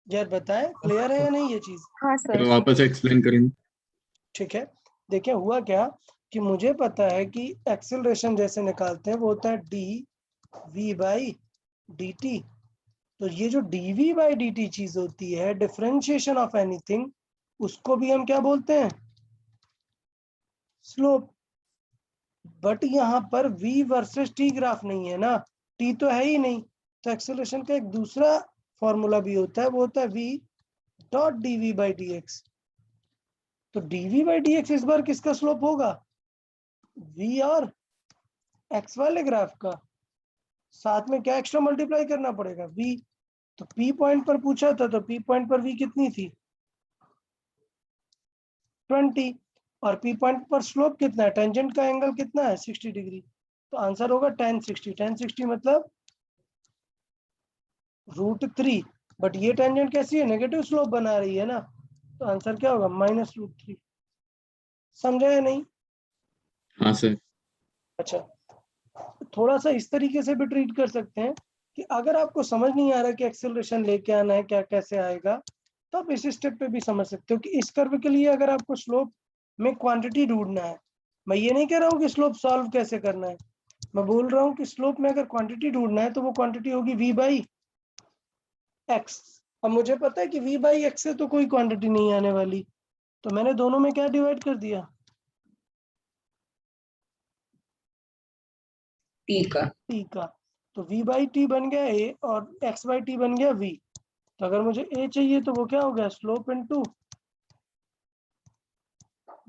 यार बताए, क्लियर है या नहीं ये चीज? हाँ सर। वापस एक्सप्लेन करेंगे। ठीक है, देखिए हुआ क्या कि मुझे पता है कि एक्सेलरेशन जैसे निकालते हैं वो होता है dv/dt। तो ये जो dv/dt चीज होती है, डिफरेंशिएशन ऑफ एनीथिंग, उसको भी हम क्या बोलते हैं? स्लोप। बट यहाँ पर v वर्सेस t ग्राफ नहीं है ना, t तो है ही नहीं, तो एक्सेलरेशन का एक दूसरा फॉर्मूला भी होता है, वो होता है v.dv/dx। तो dv/dx इस बार किसका स्लोप होगा? v और x वाले ग्राफ का। साथ में क्या एक्स्ट्रा मल्टीप्लाई करना पड़ेगा? v। तो p पॉइंट पर पूछा था, तो p पॉइंट पर v कितनी थी? 20। और p पॉइंट पर स्लोप कितना है? टेंजेंट का एंगल कितना है? 60 डिग्री। तो आंसर होगा tan 60। tan 60 मतलब √3। बट ये टेंजेंट कैसी है? नेगेटिव स्लोप बना रही है ना, तो आंसर क्या होगा? -√3। समझा या नहीं? हाँ सर। अच्छा, थोड़ा सा इस तरीके से भी ट्रीट कर सकते हैं कि अगर आपको समझ नहीं आ रहा कि एक्सेलरेशन लेके आना है क्या, कैसे आएगा, तो आप इस स्टेप पे भी समझ सकते हो कि इस कर्व के लिए अगर आपको स्लोप में क्वांटिटी ढूंढना है, मैं ये नहीं कह रहा हूँ कि स्लोप सॉल्व कैसे करना है, मैं बोल रहा हूँ कि स्लोप में अगर क्वांटिटी ढूंढना है तो वो क्वांटिटी होगी v/x। अब मुझे पता है कि v/x से तो कोई क्वांटिटी नहीं आने वाली, तो मैंने दोनों में क्या डिवाइड कर दिया? टी का। t का। तो v/t बन गया a और x/t बन गया v। तो अगर मुझे a चाहिए तो वो क्या हो गया? Slope into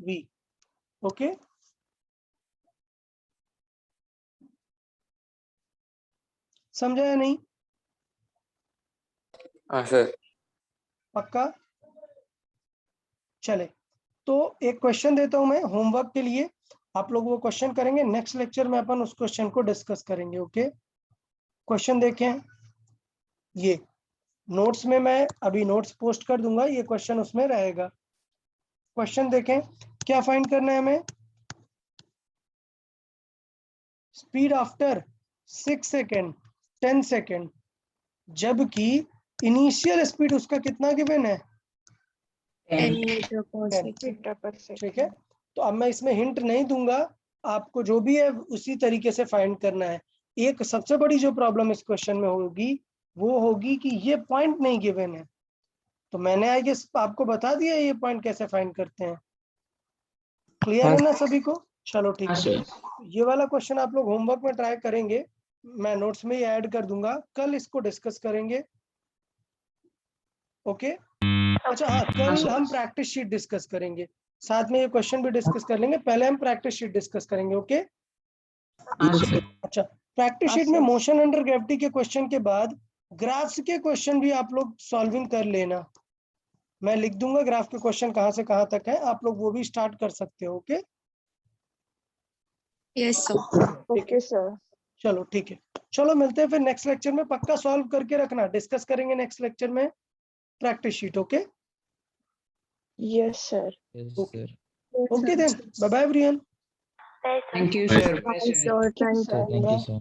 v। ओके, समझा या नहीं? हाँ सर। पक्का? चले, तो एक क्वेश्चन देता हूं मैं होमवर्क के लिए, आप लोग वो क्वेश्चन करेंगे, नेक्स्ट लेक्चर में अपन उस क्वेश्चन को डिस्कस करेंगे। ओके, क्वेश्चन देखें, ये नोट्स में मैं अभी नोट्स पोस्ट कर दूंगा, ये क्वेश्चन उसमें रहेगा। क्वेश्चन देखें, क्या फाइंड करना है हमें? स्पीड आफ्टर 6 सेकेंड 10 सेकेंड, जबकि इनिशियल स्पीड उसका कितना गिवन है? 10 मीटर पर 10। ठीक है, तो अब मैं इसमें हिंट नहीं दूंगा, आपको जो भी है उसी तरीके से फाइंड करना है। एक सबसे बड़ी जो प्रॉब्लम इस क्वेश्चन में होगी वो होगी कि ये पॉइंट नहीं गिवन है, तो मैंने आई गेस आपको बता दिया ये पॉइंट कैसे फाइंड करते हैं। क्लियर है ना सभी को? चलो ठीक है, ये वाला क्वेश्चन आप लोग होमवर्क में ट्राई करेंगे, मैं नोट्स में ही ऐड कर दूंगा, कल इसको डिस्कस करेंगे। ओके, अच्छा हाँ, कल हम प्रैक्टिस शीट डिस्कस करेंगे, साथ में ये क्वेश्चन भी डिस्कस कर लेंगे, पहले हम प्रैक्टिस शीट डिस्कस करेंगे। ओके, अच्छा, प्रैक्टिस शीट में मोशन अंडर ग्रेविटी के क्वेश्चन के बाद ग्राफ्स के क्वेश्चन भी आप लोग सॉल्विंग कर लेना, मैं लिख दूंगा ग्राफ के क्वेश्चन कहाँ से कहाँ तक है, आप लोग वो भी स्टार्ट कर सकते हो। Okay, yes sir. Okay sir, चलो ठीक है, चलो मिलते हैं फिर नेक्स्ट लेक्चर में, पक्का सॉल्व करके रखना, डिस्कस करेंगे नेक्स्ट लेक्चर में practice sheet. Okay, Yes, sir. Okay then, bye bye everyone. Bye, sir. Thank you Bye, sir. Thank you, sir. Thank you, sir.